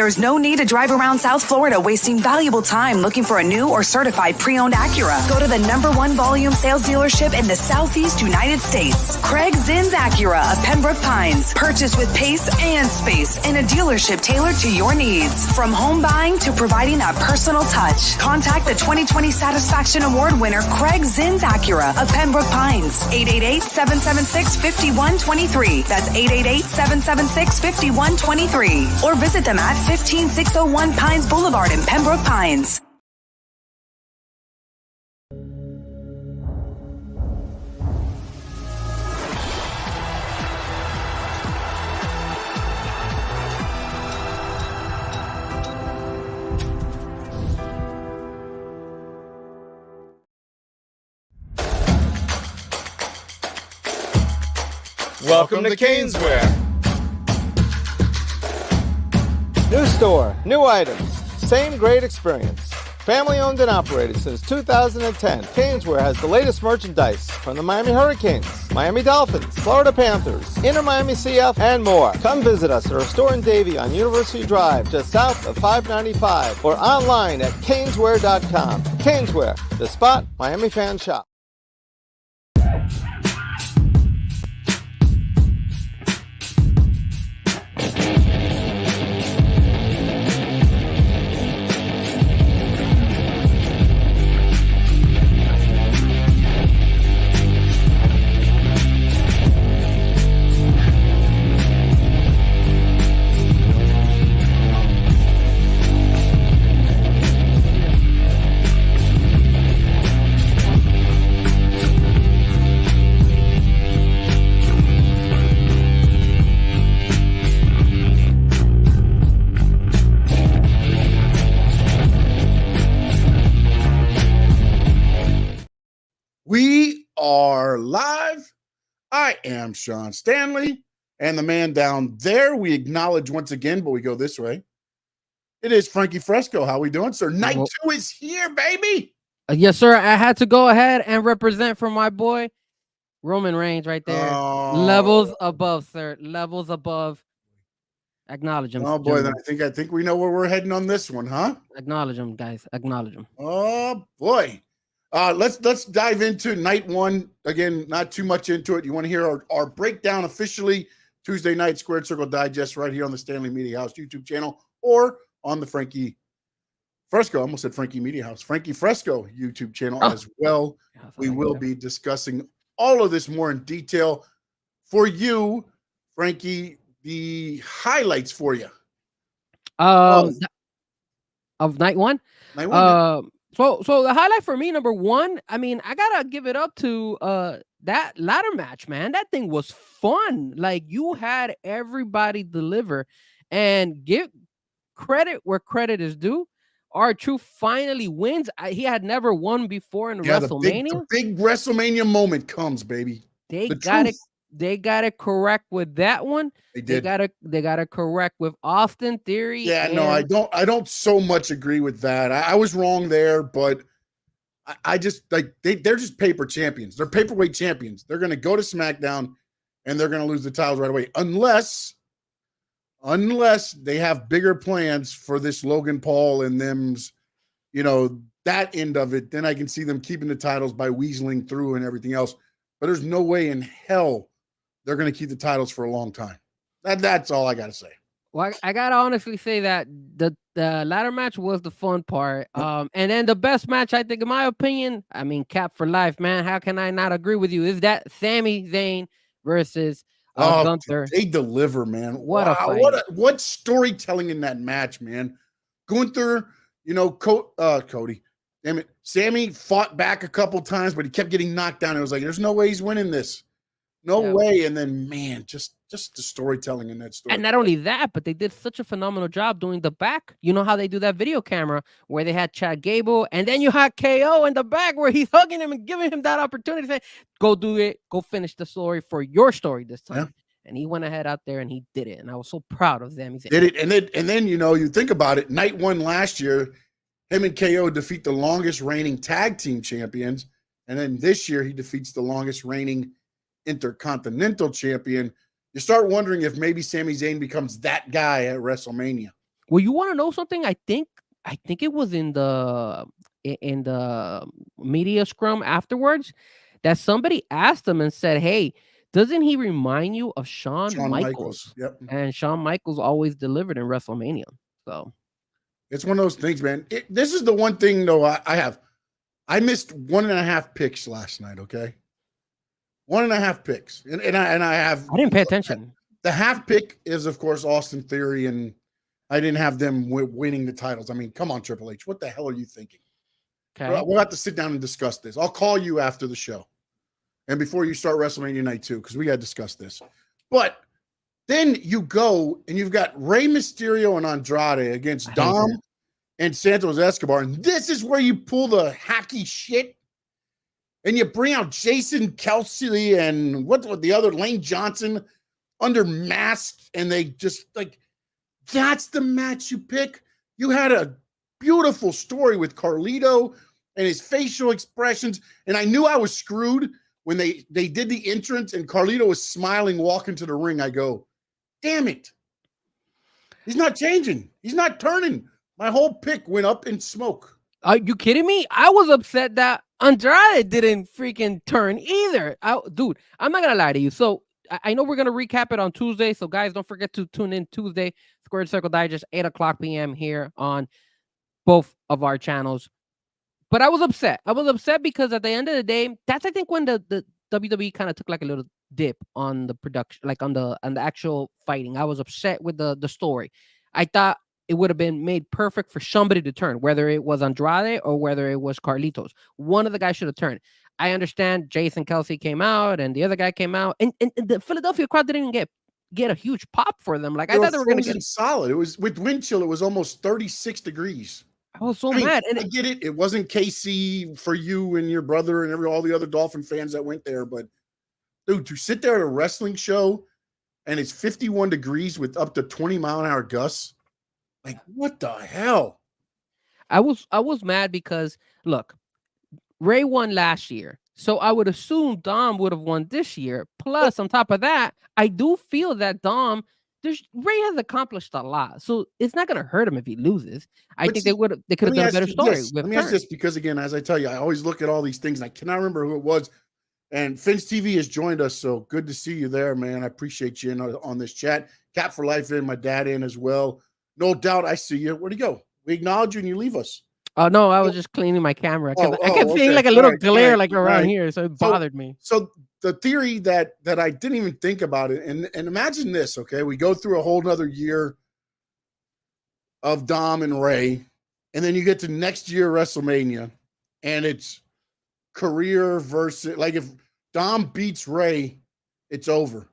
There's no need to drive around South Florida wasting valuable time looking for a new or certified pre-owned Acura. Go to the #1 volume sales dealership in the Southeast United States. Craig Zinn's Acura of Pembroke Pines. Purchase with pace and space in a dealership tailored to your needs. From home buying to providing that personal touch. Contact the 2020 Satisfaction Award winner Craig Zinn's Acura of Pembroke Pines. 888-776-5123. That's 888-776-5123. Or visit them at 15601 Pines Boulevard in Pembroke Pines. Welcome to Caneswear. New store, new items, same great experience. Family owned and operated since 2010, Caneswear has the latest merchandise from the Miami Hurricanes, Miami Dolphins, Florida Panthers, Inter Miami CF, and more. Come visit us at our store in Davie on University Drive, just south of 595, or online at caneswear.com. Caneswear, the spot Miami fans shop. We are live. I am Sean Stanley, and the man down there we acknowledge once again, but we go this way. It is Frankie Fresco. How we doing, sir? Night 2 is here, baby. Yes, sir. I had to go ahead and represent for my boy Roman Reigns right there. Levels above, sir. Levels above. Acknowledge him. Oh boy, then I think we know where we're heading on this one, huh? Acknowledge him, guys. Acknowledge him. Oh boy. Let's dive into night 1. Again, not too much into it. You want to hear our breakdown officially Tuesday night Squared Circle Digest right here on the Stanley Media House YouTube channel or on the Frankie Fresco. I almost said Frankie Media House. Frankie Fresco YouTube channel as well. We will be discussing all of this more in detail for you, Frankie. The highlights for you of night 1. Night 1. So the highlight for me, number 1, I mean, I gotta give it up to that ladder match, man. That thing was fun. Like, you had everybody deliver, and give credit where credit is due. R-Truth finally wins. He had never won before in WrestleMania. The big WrestleMania moment comes, baby. They got it correct with that one. They did. They got it correct with Austin Theory. Yeah, no, I don't so much agree with that. I was wrong there, but I just like they're just paper champions. They're paperweight champions. They're gonna go to SmackDown and they're gonna lose the titles right away. Unless they have bigger plans for this Logan Paul and them's, that end of it, then I can see them keeping the titles by weaseling through and everything else. But there's no way in hell they're going to keep the titles for a long time. That's all I got to say. Well, I got to honestly say that the ladder match was the fun part. And then the best match, I think, in my opinion, I mean, Cap for life, man. How can I not agree with you? Is that Sami Zayn versus Gunther? They deliver, man. What a fight. What storytelling in that match, man. Gunther, Cody. Damn it. Sammy fought back a couple times, but he kept getting knocked down. It was like, there's no way he's winning this. No way. And then, man, just the storytelling in that story. And not only that, but they did such a phenomenal job doing the back. You know how they do that video camera where they had Chad Gable, and then you had KO in the back where he's hugging him and giving him that opportunity to say, go do it. Go finish the story for your story this time. Yeah. And he went ahead out there and he did it. And I was so proud of them. He did it. And then, you think about it, night 1 last year, him and KO defeat the longest reigning tag team champions. And then this year he defeats the longest reigning intercontinental champion. You start wondering if maybe Sami Zayn becomes that guy at WrestleMania. Well, you want to know something? I think it was in the media scrum afterwards that somebody asked him and said, "Hey, doesn't he remind you of Shawn Shawn Michaels. Michaels?" Yep. And Shawn Michaels always delivered in WrestleMania. So It's one of those things, man. This is the one thing, though, I have. I missed 1.5 picks last night, okay? 1.5 picks. And I have I didn't pay attention. the half pick is, of course, Austin Theory, and I didn't have them winning the titles. I mean, come on, Triple H. What the hell are you thinking? Okay. We'll have to sit down and discuss this. I'll call you after the show. And before you start WrestleMania night 2, because we got to discuss this. But then you go and you've got Rey Mysterio and Andrade against Dom and Santos Escobar. And this is where you pull the hacky shit. And you bring out Jason Kelsey and what the other Lane Johnson under mask. And they just like, that's the match you pick. You had a beautiful story with Carlito and his facial expressions. And I knew I was screwed when they did the entrance and Carlito was smiling, walking to the ring. I go, damn it. He's not changing. He's not turning. My whole pick went up in smoke. Are you kidding me? I was upset that Andrade didn't freaking turn either. Dude, I'm not going to lie to you. So I know we're going to recap it on Tuesday. So guys, don't forget to tune in Tuesday, Squared Circle Digest, 8 o'clock p.m. here on both of our channels. But I was upset. I was upset because at the end of the day, that's I think when the WWE kind of took like a little dip on the production, like on the actual fighting. I was upset with the story. I thought it would have been made perfect for somebody to turn, whether it was Andrade or whether it was Carlitos. One of the guys should have turned. I understand Jason Kelsey came out and the other guy came out, and the Philadelphia crowd didn't even get a huge pop for them. Like I thought they were going to get solid. It was with wind chill. It was almost 36 degrees. I was so mad. And I get it. It wasn't KC for you and your brother and all the other Dolphin fans that went there. But, dude, to sit there at a wrestling show and it's 51 degrees with up to 20-mile-an-hour gusts, like, what the hell? I was mad because, look, Ray won last year. So I would assume Dom would have won this year. Plus, on top of that, I do feel that Ray has accomplished a lot, so it's not going to hurt him if he loses. I think they could have done a better story. Let me ask this because, again, as I tell you, I always look at all these things and I cannot remember who it was. And Finn's TV has joined us, so good to see you there, man. I appreciate you on this chat. Cap for Life in, my dad in as well. No doubt, I see you. Where'd he go? We acknowledge you and you leave us. Oh no, I was just cleaning my camera. I kept seeing like a little glare around here, so it bothered me. So the theory that I didn't even think about it, and imagine this, okay? We go through a whole nother year of Dom and Ray, and then you get to next year WrestleMania, and it's career versus, like, if Dom beats Ray, it's over.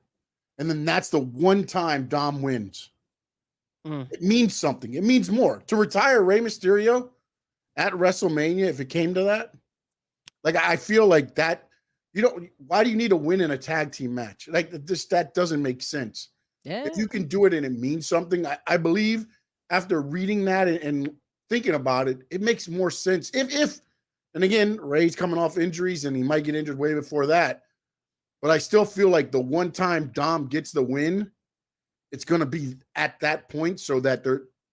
And then that's the one time Dom wins. It means something. It means more. To retire Rey Mysterio at WrestleMania, if it came to that, like, I feel like that, why do you need to win in a tag team match? Like, that doesn't make sense. Yeah. If you can do it and it means something, I believe after reading that and thinking about it, it makes more sense. And again, Ray's coming off injuries and he might get injured way before that. But I still feel like the one time Dom gets the win, it's going to be at that point so that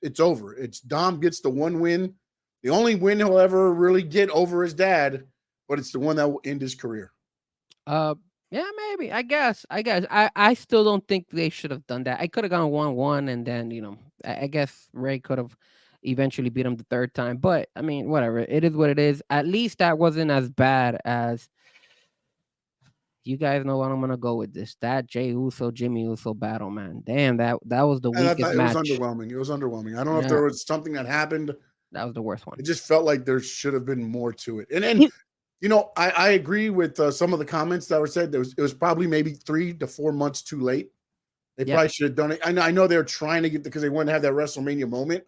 it's over. It's Dom gets the one win, the only win he'll ever really get over his dad, but it's the one that will end his career. Yeah, maybe. I guess. I still don't think they should have done that. I could have gone 1-1, and then I guess Ray could have eventually beat him the third time. But I mean, whatever. It is what it is. At least that wasn't as bad as. You guys know what I'm gonna go with this. That Jey Uso, Jimmy Uso battle, man. Damn, that was the weakest match. It was underwhelming. I don't know if there was something that happened. That was the worst one. It just felt like there should have been more to it. And I agree with some of the comments that were said. It was probably maybe 3 to 4 months too late. They probably should have done it. I know they're trying to get because they want to have that WrestleMania moment.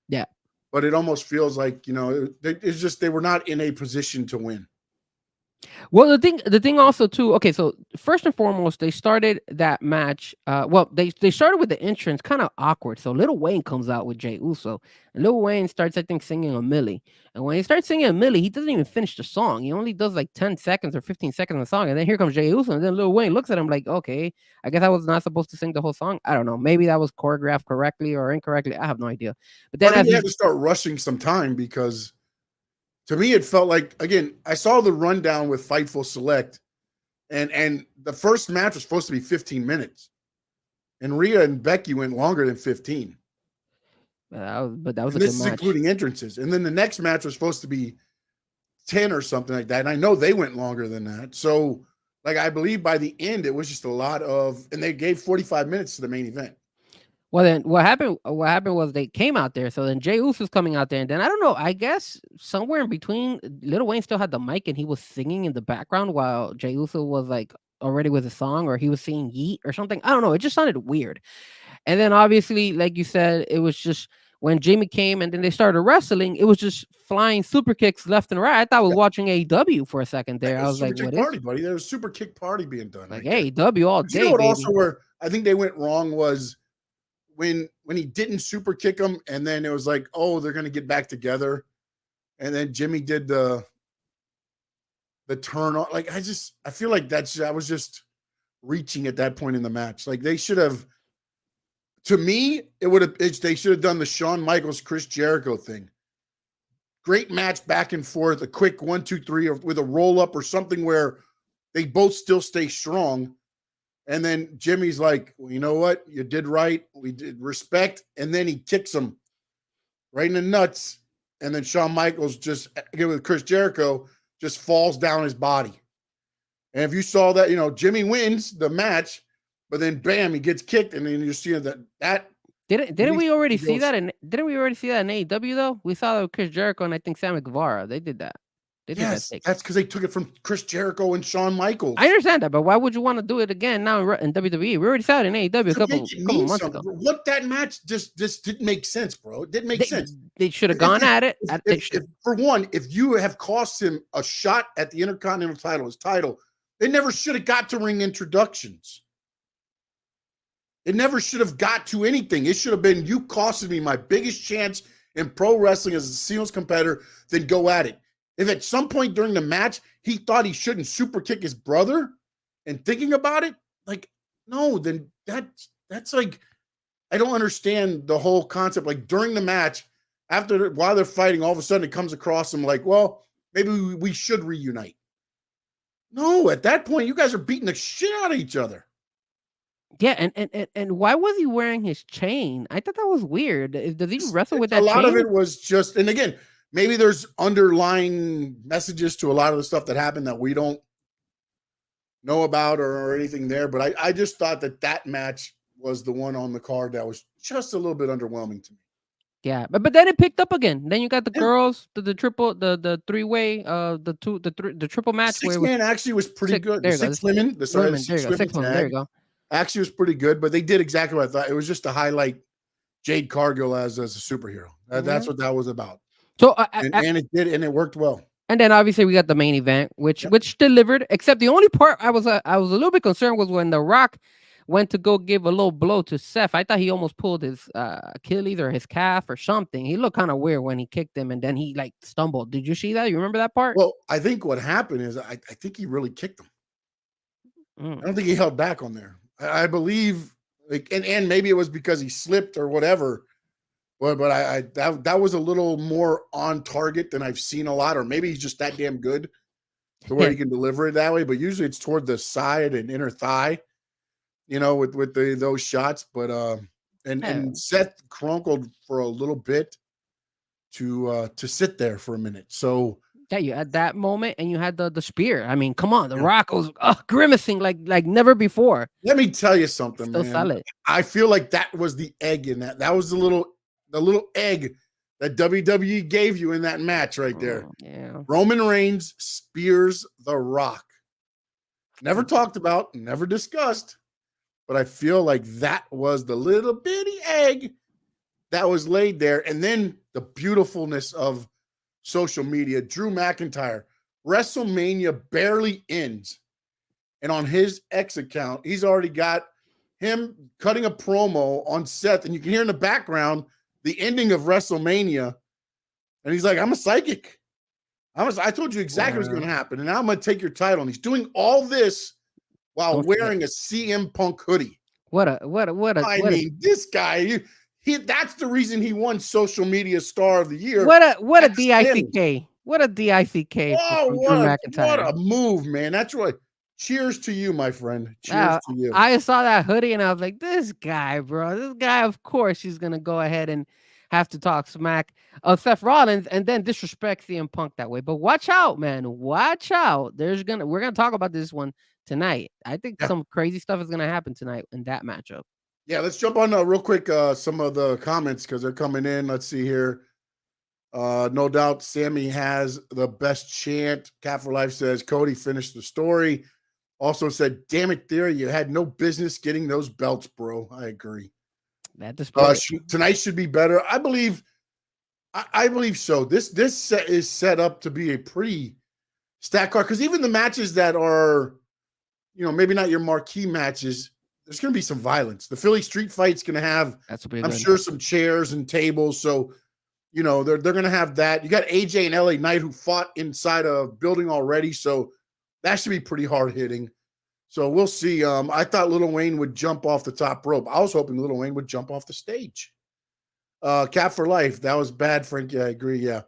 Yeah, but it almost feels like it's just they were not in a position to win. Well, the thing also too. Okay, so first and foremost, they started that match. Well, they started with the entrance kind of awkward. So Lil Wayne comes out with Jey Uso, and Lil Wayne starts, I think, singing a Millie. And when he starts singing a Millie, he doesn't even finish the song. He only does like 10 seconds or 15 seconds of the song, and then here comes Jey Uso, and then Lil Wayne looks at him like, okay, I guess I was not supposed to sing the whole song. I don't know. Maybe that was choreographed correctly or incorrectly. I have no idea. But then I think as they he had to start rushing some time because to me it felt like, again, I saw the rundown with Fightful Select, and the first match was supposed to be 15 minutes, and Rhea and Becky went longer than 15. But that was And a this good is match. including entrances. And then the next match was supposed to be 10 or something like that. And I know they went longer than that. So, like, I believe by the end, it was just a lot of, and they gave 45 minutes to the main event. Well, then what happened? What happened was they came out there. So then Jey Uso's coming out there, and then I don't know. I guess somewhere in between, Lil Wayne still had the mic, and he was singing in the background while Jey Uso was like already with a song, or he was singing Yeet or something. I don't know. It just sounded weird. And then obviously, like you said, it was just when Jimmy came and then they started wrestling. It was just flying super kicks left and right. I thought I was watching AEW for a second there. I was Super like, kick "What party, is buddy? There was a super kick party being done. like right AEW all there. You day, know what? baby?" Also, where I think they went wrong was when he didn't super kick him, and then it was like, oh, they're going to get back together, and then Jimmy did the turn on. Like, I feel like I was just reaching at that point in the match. Like, they should have. To me, they should have done the Shawn Michaels, Chris Jericho thing. Great match back and forth, a quick 1, 2, 3, or with a roll up or something where they both still stay strong. And then Jimmy's like, well, you know what? You did right. We did respect. And then he kicks him right in the nuts. And then Shawn Michaels just, again with Chris Jericho, just falls down his body. And if you saw that, Jimmy wins the match, but then bam, he gets kicked. And then you see that. Didn't we already see that? Didn't we already see that in AEW though? We saw that with Chris Jericho and I think Sammy Guevara. They did that. Yes, that's because they took it from Chris Jericho and Shawn Michaels. I understand that, but why would you want to do it again now in WWE? We already saw it in AEW a couple months ago. What that match just didn't make sense, bro. It didn't make sense. They should have gone at it. For one, if you have cost him a shot at the Intercontinental title, his title, they never should have got to ring introductions. It never should have got to anything. It should have been, you costed me my biggest chance in pro wrestling as a singles competitor, then go at it. If at some point during the match, he thought he shouldn't super kick his brother and thinking about it, like, no, then that's like, I don't understand the whole concept. Like during the match, while they're fighting, all of a sudden it comes across them like, well, maybe we should reunite. No, at that point, you guys are beating the shit out of each other. Yeah, and why was he wearing his chain? I thought that was weird. Does he wrestle with that chain? A lot of it was just, and again, maybe there's underlying messages to a lot of the stuff that happened that we don't know about or anything there. But I just thought that match was the one on the card that was just a little bit underwhelming to me. Yeah, but then it picked up again. Then you got the girls, the triple, the three-way, the triple match. Six-man actually was pretty good. The six women, the six women, there you go. Actually was pretty good, but they did exactly what I thought. It was just to highlight Jade Cargill as a superhero. That's what that was about. So and it did, and it worked well. And then obviously we got the main event, which delivered. Except the only part I was a little bit concerned was when The Rock went to go give a low blow to Seth. I thought he almost pulled his Achilles or his calf or something. He looked kind of weird when he kicked him, and then he like stumbled. Did you see that? You remember that part? Well, I think what happened is I think he really kicked him. I don't think he held back on there. I believe, like, and maybe it was because he slipped or whatever. But that was a little more on target than I've seen a lot, or maybe he's just that damn good to where he can deliver it that way. But usually it's toward the side and inner thigh, with those shots. But and Seth crunkled for a little bit to sit there for a minute. So yeah, you had that moment, and you had the spear. I mean, come on, The Rock was grimacing like never before. Let me tell you something, Still man. solid. I feel like that was the egg in that. That was the little egg that WWE gave you in that match right there. Yeah. Roman Reigns spears The Rock. Never talked about, never discussed, but I feel like that was the little bitty egg that was laid there. And then the beautifulness of social media. Drew McIntyre, WrestleMania barely ends, and on his X account, he's already got him cutting a promo on Seth, and you can hear in the background the ending of WrestleMania, and he's like, "I'm a psychic. I told you exactly what's going to happen, and now I'm going to take your title." And he's doing all this while wearing a CM Punk hoodie. I mean, this guy, that's the reason he won Social Media Star of the Year. What a DICK. What a DICK Oh, from Drew McIntyre. What a move, man. That's right. Cheers to you, my friend. Cheers to you. I saw that hoodie and I was like, this guy, bro. This guy, of course, he's going to go ahead and have to talk smack of Seth Rollins and then disrespect CM Punk that way. But watch out, man. Watch out. We're gonna talk about this one tonight. I think some crazy stuff is gonna happen tonight in that matchup. Yeah, let's jump on real quick some of the comments because they're coming in. Let's see here. No doubt Sammy has the best chant. Cat for Life says Cody finished the story. Also said, damn it, Theory, you had no business getting those belts, bro. I agree. That tonight should be better. I believe so. This is set up to be a pretty stacked card because even the matches that are, maybe not your marquee matches, there's going to be some violence. The Philly street fight's going to have, I'm sure, some chairs and tables. So, they're going to have that. You got AJ and LA Knight who fought inside a building already. So that should be pretty hard hitting. So we'll see. I thought Lil Wayne would jump off the top rope. I was hoping Lil Wayne would jump off the stage. Cat for Life. That was bad, Frank. Yeah, I agree. Yeah.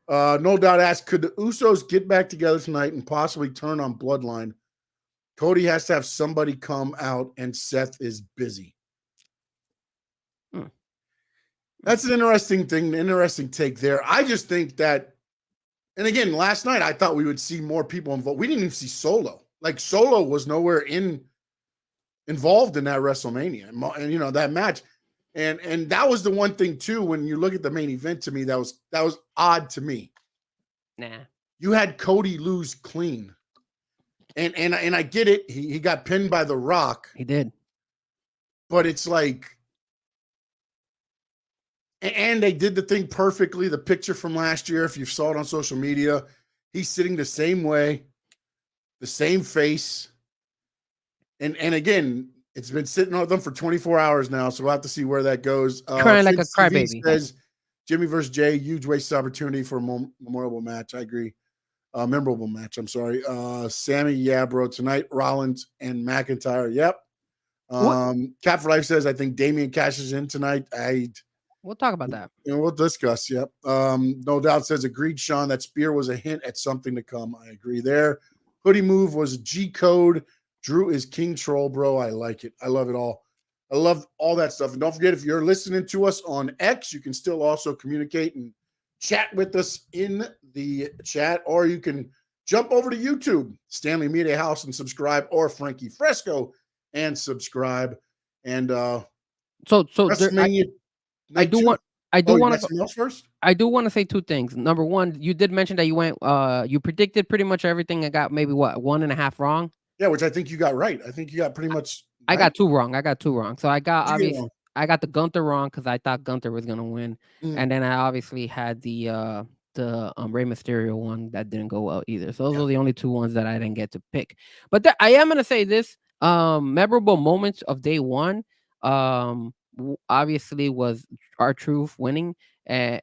No doubt asked, could the Usos get back together tonight and possibly turn on Bloodline? Cody has to have somebody come out and Seth is busy. That's an interesting thing, interesting take there. I just think that, and again, last night I thought we would see more people involved. We didn't even see Solo. Like Solo was nowhere involved in that WrestleMania and that match. And that was the one thing too, when you look at the main event to me, that was odd to me. Nah. You had Cody lose clean. And I get it. He got pinned by The Rock. He did. But it's like, and they did the thing perfectly. The picture from last year, if you saw it on social media, he's sitting the same way, the same face. And again, it's been sitting on them for 24 hours now, so we'll have to see where that goes. Crying like a crybaby. Says Jimmy versus Jay, huge waste opportunity for a memorable match. I agree. Memorable match. I'm sorry. Sammy, yeah, bro. Tonight, Rollins and McIntyre. Yep. Cat for Life says, I think Damian cashes in tonight. We'll talk about that. We'll discuss. Yep. No doubt says, agreed, Sean. That spear was a hint at something to come. I agree there. Hoodie move was G code. Drew is King Troll, bro. I like it. I love it all. I love all that stuff. And don't forget, if you're listening to us on X, you can still also communicate and chat with us in the chat, or you can jump over to YouTube, Stanley Media House, and subscribe, or Frankie Fresco and subscribe. And so I do want to say two things. Number one, you did mention that you went you predicted pretty much everything. I got maybe 1.5 wrong. Yeah, which I think you got right. I think you got pretty much. I got two wrong. So I got I got the Gunther wrong because I thought Gunther was gonna win, and then I obviously had the Rey Mysterio one that didn't go well either. So those are the only two ones that I didn't get to pick. But I am gonna say this: memorable moments of day one. Obviously was R-Truth winning. I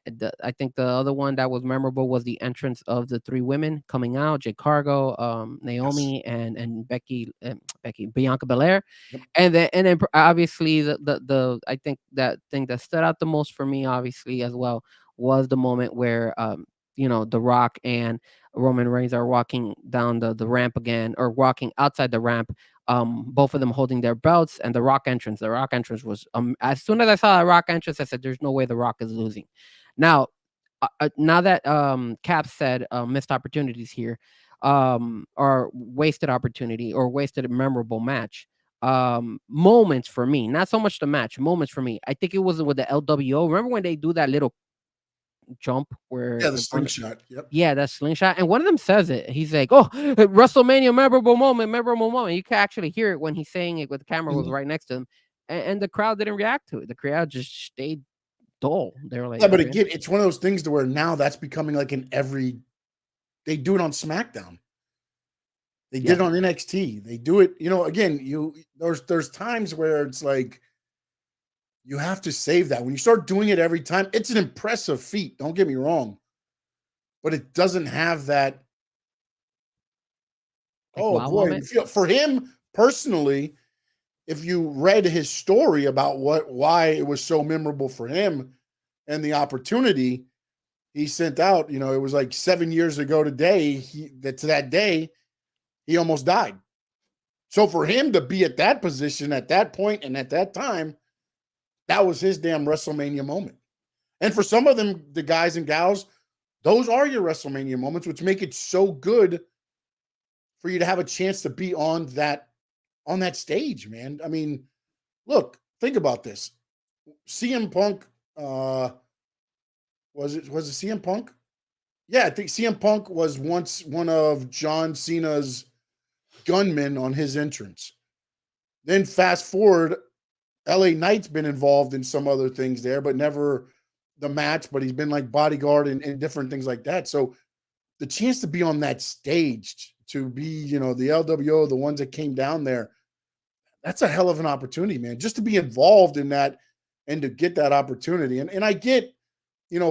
think the other one that was memorable was the entrance of the three women coming out: Jade Cargo, Naomi, and Bianca Belair. Yep. And then obviously the I think that thing that stood out the most for me, obviously as well, was the moment where The Rock and Roman Reigns are walking down the ramp again, or walking outside the ramp. Both of them holding their belts, and the Rock entrance. The Rock entrance was as soon as I saw the Rock entrance, I said, "There's no way the Rock is losing." Now that Cap said missed opportunities here, or wasted opportunity, or wasted memorable match. Moments for me, not so much the match. Moments for me. I think it was with the LWO. Remember when they do that little jump where the slingshot. Yep. Yeah, that slingshot. And one of them says it. He's like, "Oh, WrestleMania memorable moment." You can actually hear it when he's saying it, with the camera was right next to him, and the crowd didn't react to it. The crowd just stayed dull. They were like, yeah, but again, it's one of those things to where now that's becoming like they do it on SmackDown. They did it on NXT. They do it, again, there's times where it's like you have to save that. When you start doing it every time, it's an impressive feat. Don't get me wrong. But it doesn't have that. Like, oh wow boy, moment? for him personally, if you read his story about why it was so memorable for him and the opportunity he sent out, it was like 7 years ago today, to that day, he almost died. So for him to be at that position at that point and at that time, that was his damn WrestleMania moment. And for some of them, the guys and gals, those are your WrestleMania moments, which make it so good for you to have a chance to be on that stage, man. I mean, look, think about this. CM Punk, was it CM Punk? Yeah, I think CM Punk was once one of John Cena's gunmen on his entrance. Then fast forward, LA Knight's been involved in some other things there, but never the match, but he's been like bodyguard and different things like that. So the chance to be on that stage, to be, the LWO, the ones that came down there, that's a hell of an opportunity, man, just to be involved in that and to get that opportunity. And I get,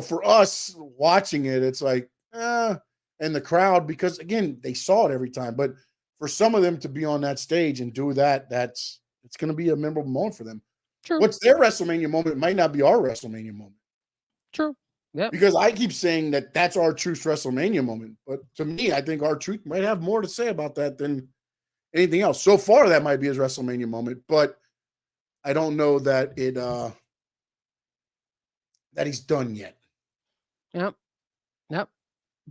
for us watching it, it's like, and the crowd, because again, they saw it every time, but for some of them to be on that stage and do that, it's going to be a memorable moment for them. True. What's their WrestleMania moment might not be our WrestleMania moment. True. Yeah. Because I keep saying that that's our Truth WrestleMania moment. But to me, I think our Truth might have more to say about that than anything else. So far, that might be his WrestleMania moment, but I don't know that that he's done yet. Yep.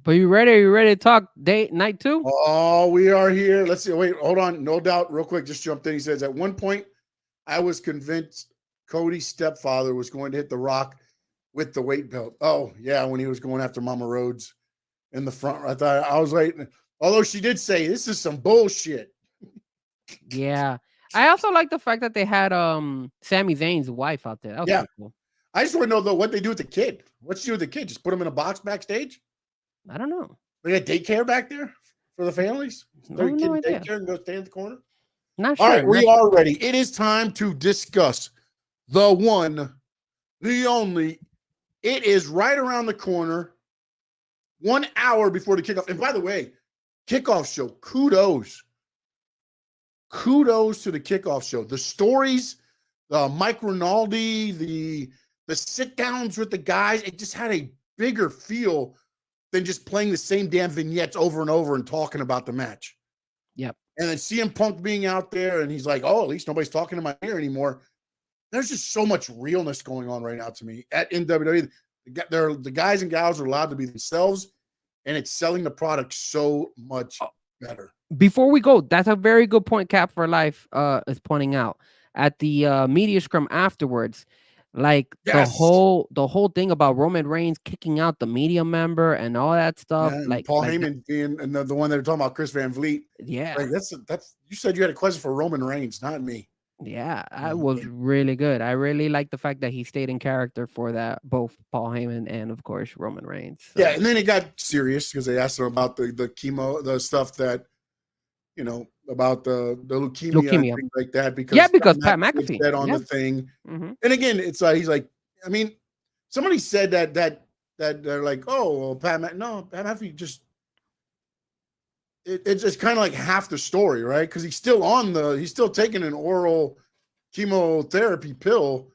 But you ready? Are you ready to talk night 2? Oh, we are here. Let's see. Wait, hold on. No doubt. Real quick, just jumped in. He says, at one point, I was convinced Cody's stepfather was going to hit The Rock with the weight belt. Oh, yeah, when he was going after Mama Rhodes in the front. I was waiting. Although she did say, this is some bullshit. Yeah. I also like the fact that they had Sami Zayn's wife out there. That was pretty cool. I just want to know, though, what they do with the kid. What's she do with the kid? Just put him in a box backstage? I don't know. They got daycare back there for the families? Throw your kid in daycare and go stand in the corner? Not sure. All right, we are ready. It is time to discuss the one, the only. It is right around the corner, 1 hour before the kickoff. And by the way, kickoff show, kudos. Kudos to the kickoff show. The stories, Mike Rinaldi, the sit-downs with the guys, it just had a bigger feel than just playing the same damn vignettes over and over and talking about the match. Yep. And then CM Punk being out there and he's like, oh, at least nobody's talking in my ear anymore. There's just so much realness going on right now to me in WWE. The guys and gals are allowed to be themselves, and it's selling the product so much better. Before we go, that's a very good point Cap for Life is pointing out. At the media scrum afterwards, like the whole thing about Roman Reigns kicking out the media member and all that stuff. Yeah, like Paul Heyman being and the one that they're talking about, Chris Van Vliet. Yeah. Like that's you said you had a question for Roman Reigns, not me. Yeah, that was really good. I really like the fact that he stayed in character for that, both Paul Heyman and of course Roman Reigns. So. Yeah, and then it got serious because they asked him about the chemo, the stuff that about the leukemia and things like that. Because Pat McAfee said on the thing, mm-hmm. And again, it's he's like, I mean, somebody said that they're like, oh, well, Pat McAfee just. It's just kind of like half the story, right? Because he's still taking an oral chemotherapy pill.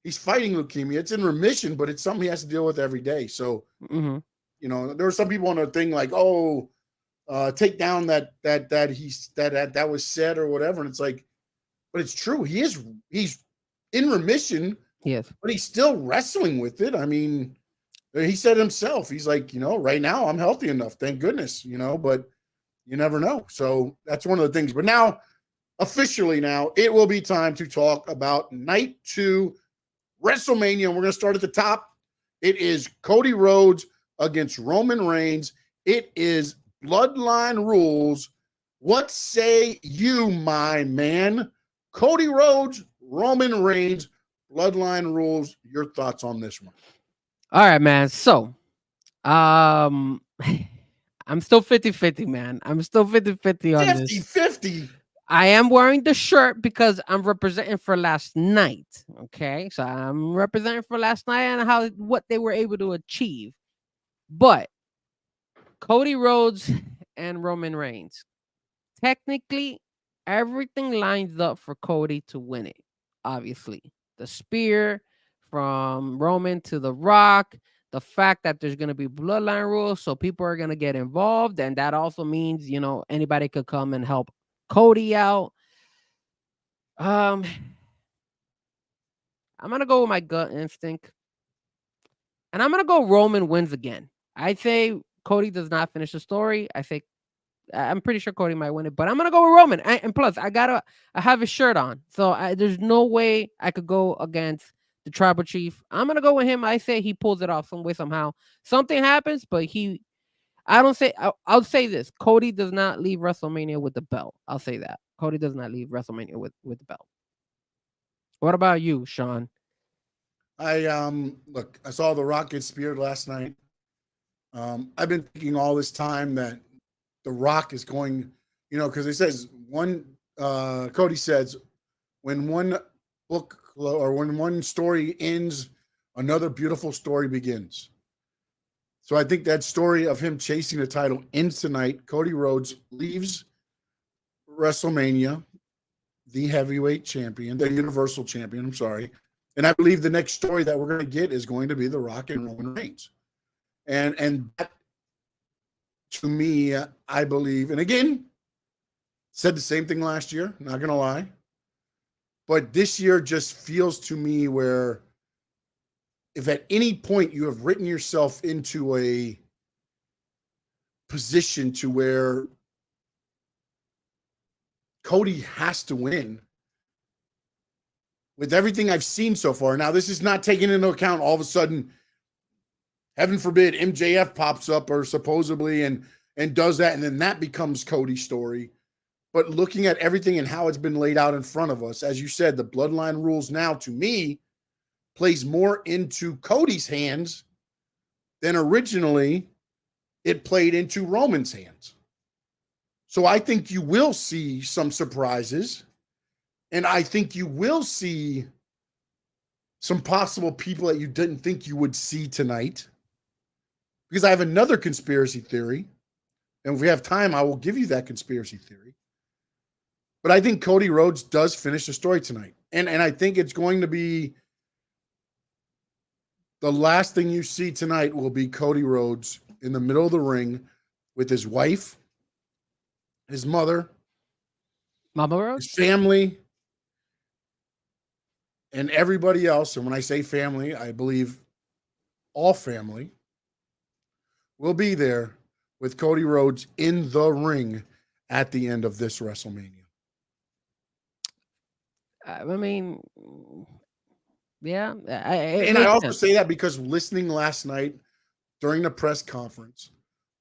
He's fighting leukemia. It's in remission, but it's something he has to deal with every day. So, there were some people on the thing like, oh, take down that was said or whatever. And it's like, but it's true. He's in remission. Yes, but he's still wrestling with it. I mean, he said himself, he's like, right now I'm healthy enough. Thank goodness, but you never know. So that's one of the things. But now, officially it will be time to talk about night 2 WrestleMania. And we're going to start at the top. It is Cody Rhodes against Roman Reigns. It is Bloodline Rules. What say you, my man? Cody Rhodes, Roman Reigns, Bloodline Rules. Your thoughts on this one? All right, man. So, I'm still 50-50, man. I'm still 50-50 on this. 50-50. I am wearing the shirt because I'm representing for last night. Okay, so I'm representing for last night and what they were able to achieve. But Cody Rhodes and Roman Reigns, technically, everything lines up for Cody to win it. Obviously, the spear from Roman to The Rock, the fact that there's going to be bloodline rules, so people are going to get involved, and that also means anybody could come and help Cody out. I'm gonna go with my gut instinct, and I'm gonna go Roman wins again. I say Cody does not finish the story. I'm pretty sure Cody might win it, but I'm gonna go with Roman. And plus, I have his shirt on, so there's no way I could go against the tribal chief. I'm gonna go with him. I say he pulls it off some way somehow. Something happens, but I'll say this: Cody does not leave WrestleMania with the belt. I'll say that Cody does not leave WrestleMania with the belt. What about you, Sean? Look, I saw The Rock get speared last night. I've been thinking all this time that The Rock is going, because it says Cody says, when one book or when one story ends, another beautiful story begins. So I think that story of him chasing the title ends tonight. Cody Rhodes leaves WrestleMania, the heavyweight champion, the universal champion, I'm sorry. And I believe the next story that we're going to get is going to be The Rock and Roman Reigns. And that, to me, I believe, and again, said the same thing last year, not going to lie. But this year just feels to me where if at any point you have written yourself into a position to where Cody has to win, with everything I've seen so far. Now, this is not taking into account all of a sudden, heaven forbid, MJF pops up or supposedly and does that, and then that becomes Cody's story. But looking at everything and how it's been laid out in front of us, as you said, the bloodline rules now, to me, plays more into Cody's hands than originally it played into Roman's hands. So I think you will see some surprises. And I think you will see some possible people that you didn't think you would see tonight. Because I have another conspiracy theory. And if we have time, I will give you that conspiracy theory. But I think Cody Rhodes does finish the story tonight. And I think it's going to be the last thing you see tonight will be Cody Rhodes in the middle of the ring with his wife, his mother, Mama Rhodes, his family, and everybody else. And when I say family, I believe all family will be there with Cody Rhodes in the ring at the end of this WrestleMania. I mean, yeah. I also say that because listening last night during the press conference,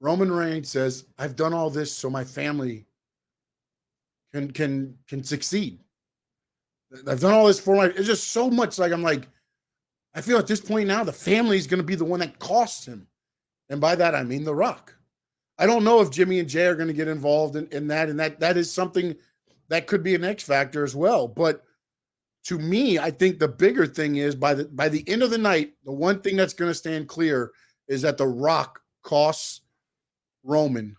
Roman Reigns says, "I've done all this so my family can succeed. I've done all this for my." It's just so much like I feel at this point now the family is going to be the one that costs him, and by that I mean The Rock. I don't know if Jimmy and Jay are going to get involved in that, and that is something that could be an X factor as well. But to me, I think the bigger thing is by the end of the night, the one thing that's going to stand clear is that The Rock costs Roman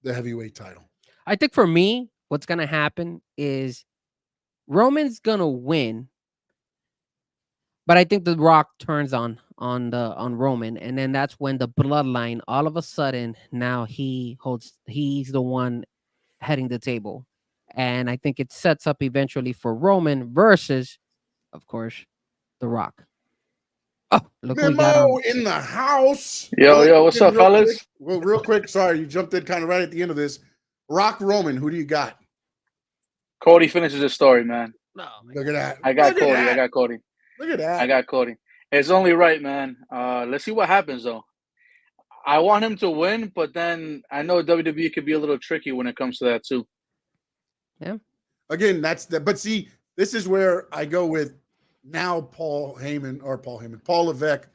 the heavyweight title. I think for me, what's going to happen is Roman's going to win, but I think The Rock turns on Roman, and then that's when the bloodline all of a sudden now he's the one heading the table. And I think it sets up eventually for Roman versus, of course, The Rock. Oh, look who we got Memo on. in the house. Yo, what's up, fellas? Real quick. Sorry, you jumped in kind of right at the end of this. Rock Roman, who do you got? Cody finishes his story, man. Oh, Look at that. I got Look at Cody. that. I got Cody. Look at that. I got Cody. It's only right, man. Let's see what happens, though. I want him to win, but then I know WWE could be a little tricky when it comes to that, too. Yeah. Again, but see, this is where I go with now Paul Levesque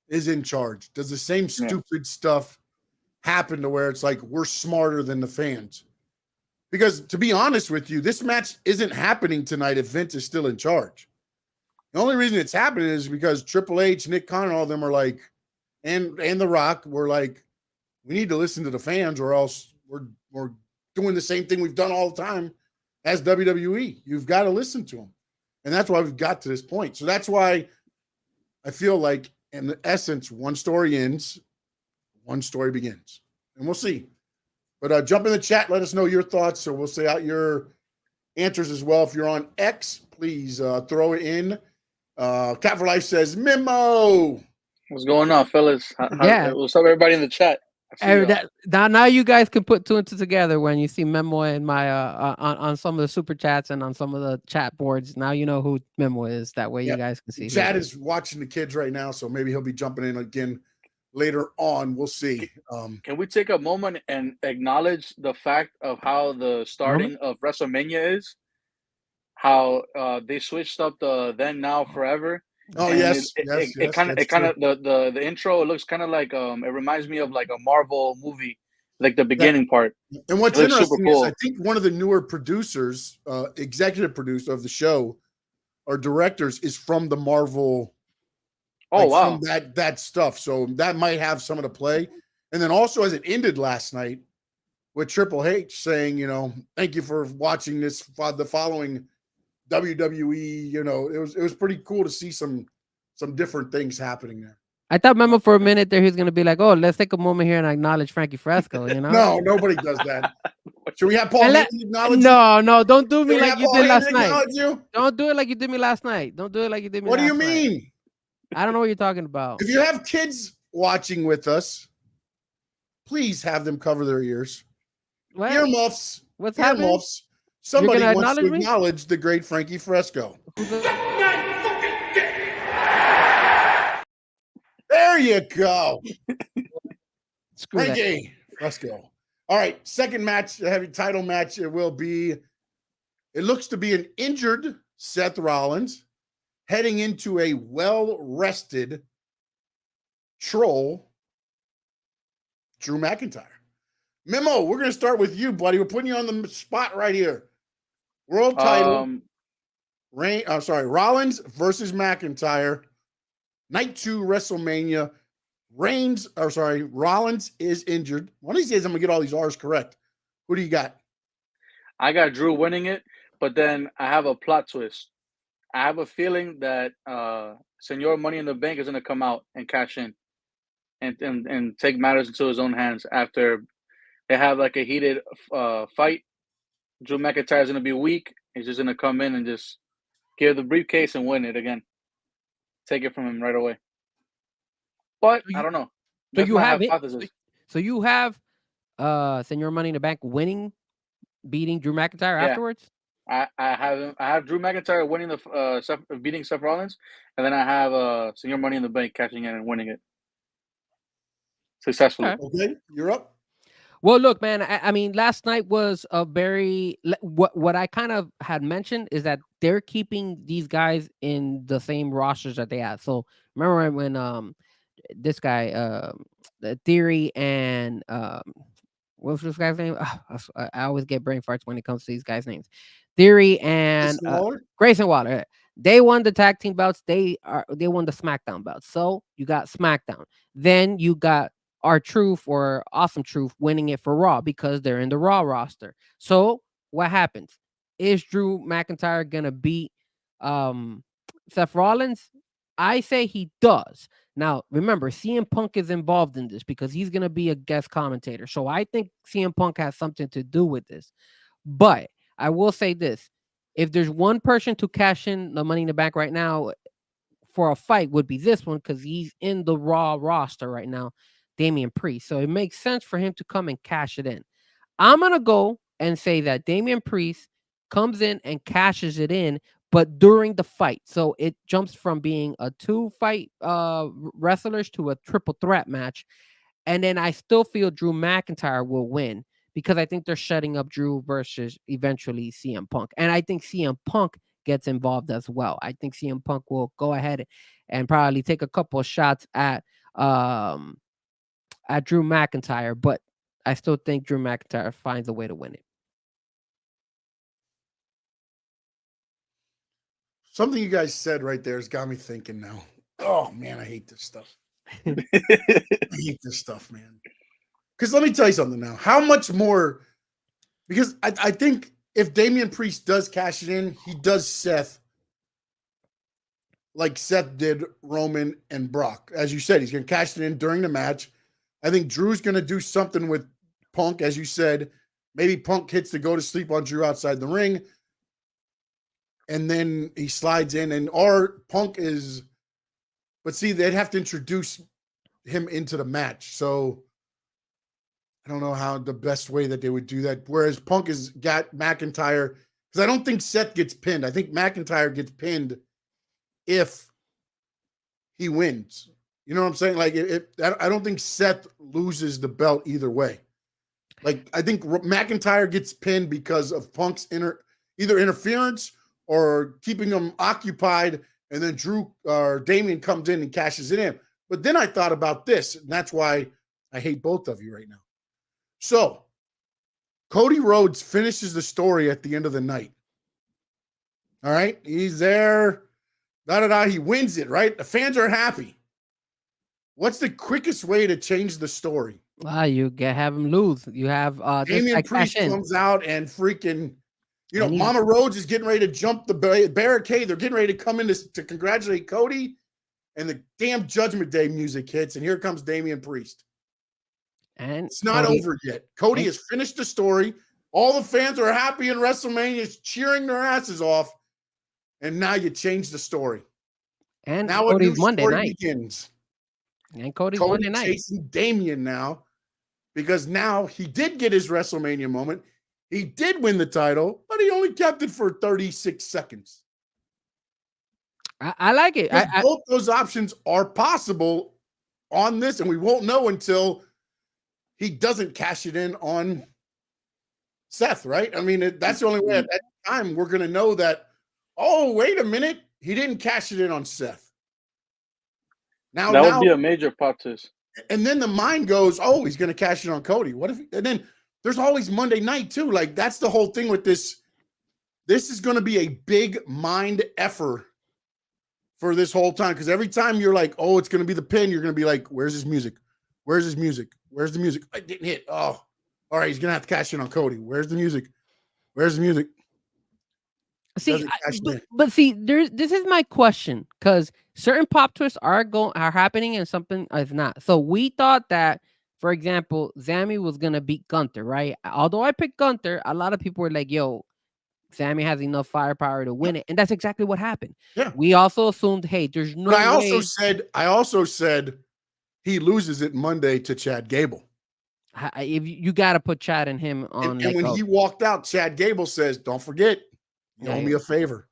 is in charge. Does the same stupid stuff happen to where it's like we're smarter than the fans. Because to be honest with you, this match isn't happening tonight if Vince is still in charge. The only reason it's happening is because Triple H, Nick Khan, all of them are like, and The Rock were like, we need to listen to the fans or else we're doing the same thing we've done all the time as WWE. You've got to listen to them. And that's why we've got to this point. So that's why I feel like, in essence, one story ends, one story begins. And we'll see. But jump in the chat. Let us know your thoughts. So we'll say out your answers as well. If you're on X, please throw it in. Cat for Life says, Memo. What's going on, fellas? What's up, everybody in the chat? Now you guys can put two and two together when you see Memo in my on some of the super chats and on some of the chat boards. Now you know who Memo is. That way you guys can see. Chad is watching the kids right now, so maybe he'll be jumping in again later on. We'll see. Can we take a moment and acknowledge the fact of how the starting of WrestleMania is? How they switched up the then, now, forever. Oh, yes. It kind of the intro, it looks kind of like it reminds me of like a Marvel movie, like the beginning part. And what's interesting is I think one of the newer producers, executive producer of the show, or directors, is from the Marvel. Oh, wow. From that stuff. So that might have some of the play. And then also, as it ended last night with Triple H saying, thank you for watching this, the following WWE, it was pretty cool to see some different things happening there. I thought, Memo, for a minute there, he's going to be like, oh, let's take a moment here and acknowledge Frankie Fresco, No, nobody does that. Should we have Paul Heyman acknowledge you? No, don't do me like you did last night. You? Don't do it like you did me last night. Don't do it like you did me What last do you mean? Night. I don't know what you're talking about. If you have kids watching with us, please have them cover their ears. What? Earmuffs. What's happening? Earmuffs. Somebody wants to acknowledge the great Frankie Fresco. There you go. Frankie Fresco. All right, second match, the heavy title match. It looks to be an injured Seth Rollins heading into a well-rested troll Drew McIntyre. Memo, we're going to start with you, buddy. We're putting you on the spot right here. World title. Rollins versus McIntyre. Night 2 WrestleMania. Rollins is injured. One of these days I'm going to get all these R's correct. Who do you got? I got Drew winning it, but then I have a plot twist. I have a feeling that Senor Money in the Bank is going to come out and cash in and take matters into his own hands after they have like a heated fight. Drew McIntyre is going to be weak. He's just going to come in and just give the briefcase and win it again. Take it from him right away. But I don't know. So you have Senor Money in the Bank beating Drew McIntyre afterwards? I have Drew McIntyre winning beating Seth Rollins, and then I have Senor Money in the Bank cashing in and winning it successfully. Okay, you're up. Well, look, man, I mean, last night was a very what I kind of had mentioned is that they're keeping these guys in the same rosters that they have. So remember when this guy Theory and what was this guy's name? I always get brain farts when it comes to these guys' names. Theory and Grayson Waller. They won the tag team belts. They won the SmackDown belts. So you got SmackDown. Then you got R-Truth or Awesome Truth winning it for Raw because they're in the Raw roster. So what happens? Is Drew McIntyre gonna beat Seth Rollins? I say he does. Now, remember, CM Punk is involved in this because he's going to be a guest commentator. So I think CM Punk has something to do with this. But I will say this. If there's one person to cash in the Money in the Bank right now for a fight would be this one because he's in the Raw roster right now, Damian Priest. So it makes sense for him to come and cash it in. I'm going to go and say that Damian Priest comes in and cashes it in, but during the fight. So it jumps from being a 2-fight wrestlers to a triple threat match. And then I still feel Drew McIntyre will win because I think they're setting up Drew versus eventually CM Punk. And I think CM Punk gets involved as well. I think CM Punk will go ahead and probably take a couple of shots at at Drew McIntyre, but I still think Drew McIntyre finds a way to win it. Something you guys said right there has got me thinking now. Oh man, I hate this stuff. I hate this stuff, man. Because let me tell you something now. How much more? Because I think if Damian Priest does cash it in, he does Seth like Seth did Roman and Brock. As you said, he's going to cash it in during the match. I think Drew's going to do something with Punk, as you said. Maybe Punk hits to go to sleep on Drew outside the ring. And then he slides in, and our Punk is, but see, they'd have to introduce him into the match. So I don't know how the best way that they would do that. Whereas Punk has got McIntyre, because I don't think Seth gets pinned. I think McIntyre gets pinned if he wins. You know what I'm saying? Like, I don't think Seth loses the belt either way. Like, I think McIntyre gets pinned because of Punk's either interference or keeping him occupied, and then Drew or Damian comes in and cashes it in. But then I thought about this, and that's why I hate both of you right now. So, Cody Rhodes finishes the story at the end of the night. All right? He's there. He wins it, right? The fans are happy. What's the quickest way to change the story? You have him lose. You have Damian Priest comes out and freaking, Mama Rhodes is getting ready to jump the barricade. They're getting ready to come in to congratulate Cody, and the damn Judgment Day music hits, and here comes Damian Priest. And it's not over yet. Cody has finished the story. All the fans are happy in WrestleMania, cheering their asses off. And now you change the story. And now Cody's a new Monday story night begins. And Cody's Monday night. Chasing Damian now, because now he did get his WrestleMania moment. He did win the title, but he only kept it for 36 seconds. I like it. Both those options are possible on this, and we won't know until he doesn't cash it in on Seth, right? I mean, that's the only way at that time we're going to know that, oh, wait a minute, he didn't cash it in on Seth. Now would be a major plot twist. And then the mind goes, oh, he's going to cash it on Cody. What if? And then there's always Monday night too. Like, that's the whole thing with this. This is going to be a big mind effort for this whole time, because every time you're like, oh, it's going to be the pin, you're going to be like, where's his music? Where's his music? Where's the music? I didn't hit. Oh, all right, he's going to have to cash in on Cody. Where's the music? Where's the music? See, but see, this is my question, because certain pop twists are happening and something is not. So we thought that, for example, Sami was gonna beat Gunther, right? Although I picked Gunther, a lot of people were like, "Yo, Sami has enough firepower to win it," and that's exactly what happened. Yeah. We also assumed, hey, there's no. But I also said he loses it Monday to Chad Gable. If you got to put Chad and him on. And when he walked out, Chad Gable says, "Don't forget, you owe me a favor."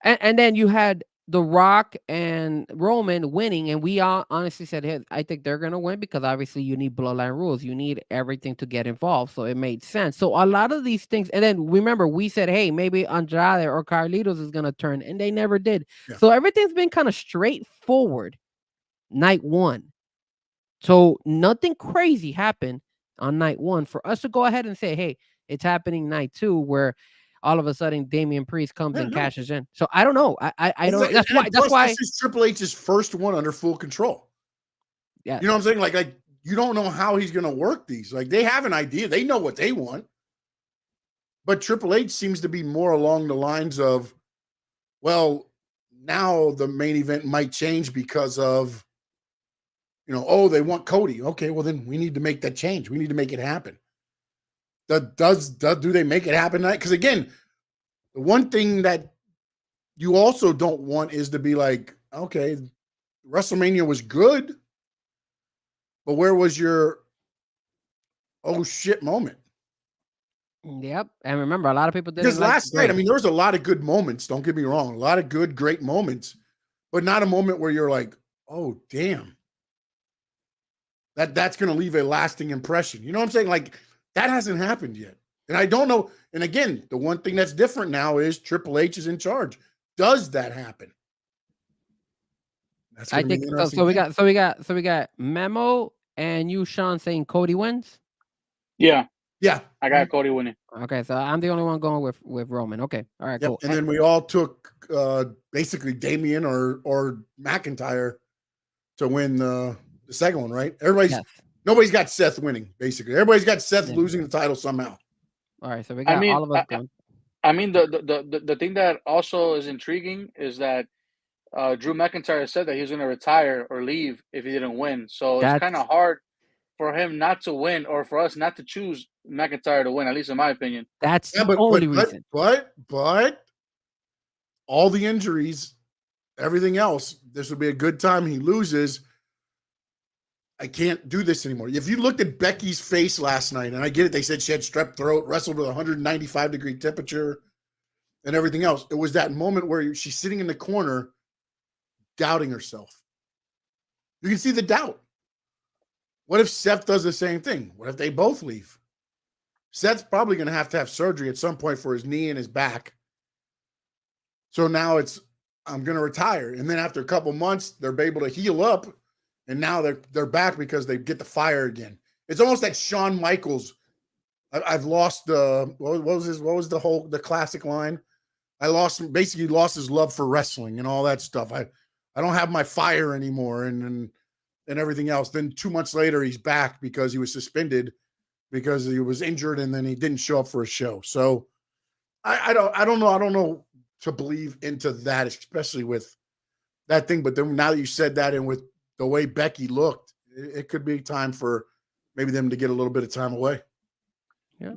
And then you had The Rock and Roman winning, and we all honestly said, hey, I think they're going to win, because obviously you need bloodline rules. You need everything to get involved. So it made sense. So a lot of these things, and then remember, we said, hey, maybe Andrade or Carlitos is going to turn, and they never did. Yeah. So everything's been kind of straightforward night one. So nothing crazy happened on night one for us to go ahead and say, hey, it's happening night two, where all of a sudden Damian Priest comes and cashes in. So I don't know. I don't. That's why this is Triple H's first one under full control. Yeah, you know what I'm saying? Like you don't know how he's going to work these. Like, they have an idea. They know what they want. But Triple H seems to be more along the lines of, well, now the main event might change because of, oh, they want Cody. Okay, well then we need to make that change. We need to make it happen. Do they make it happen tonight? Because again, the one thing that you also don't want is to be like, okay, WrestleMania was good, but where was your oh shit moment? Yep. And remember, a lot of people didn't. Because last night, I mean, there was a lot of good moments. Don't get me wrong. A lot of good, great moments, but not a moment where you're like, oh, damn. That's going to leave a lasting impression. You know what I'm saying? Like, that hasn't happened yet. And I don't know. And again, the one thing that's different now is Triple H is in charge. Does that happen? I think so. We got Memo and you, Sean, saying Cody wins. Yeah, Yeah. I got Cody winning. Okay, so I'm the only one going with Roman. Okay, all right, Yep. cool. And then we all took basically Damian or McIntyre to win the second one, right? Nobody's got Seth winning, basically. Everybody's got Seth losing the title somehow. All right, so we got all of us going. I mean, the thing that also is intriguing is that Drew McIntyre said that he was going to retire or leave if he didn't win. So it's kind of hard for him not to win, or for us not to choose McIntyre to win, at least in my opinion. That's the only reason. But all the injuries, everything else, this would be a good time. He loses. I can't do this anymore. If you looked at Becky's face last night, and I get it, they said she had strep throat, wrestled with 195-degree temperature and everything else. It was that moment where she's sitting in the corner doubting herself. You can see the doubt. What if Seth does the same thing? What if they both leave? Seth's probably going to have surgery at some point for his knee and his back. So now I'm going to retire. And then after a couple months, they're able to heal up. And now they're back because they get the fire again. It's almost like Shawn Michaels. I've lost what was the classic line? Basically lost his love for wrestling and all that stuff. I don't have my fire anymore and everything else. Then 2 months later, he's back because he was suspended because he was injured and then he didn't show up for a show. So I don't know to believe into that, especially with that thing. But then now that you said that, and with the way Becky looked, it could be time for maybe them to get a little bit of time away. Yeah.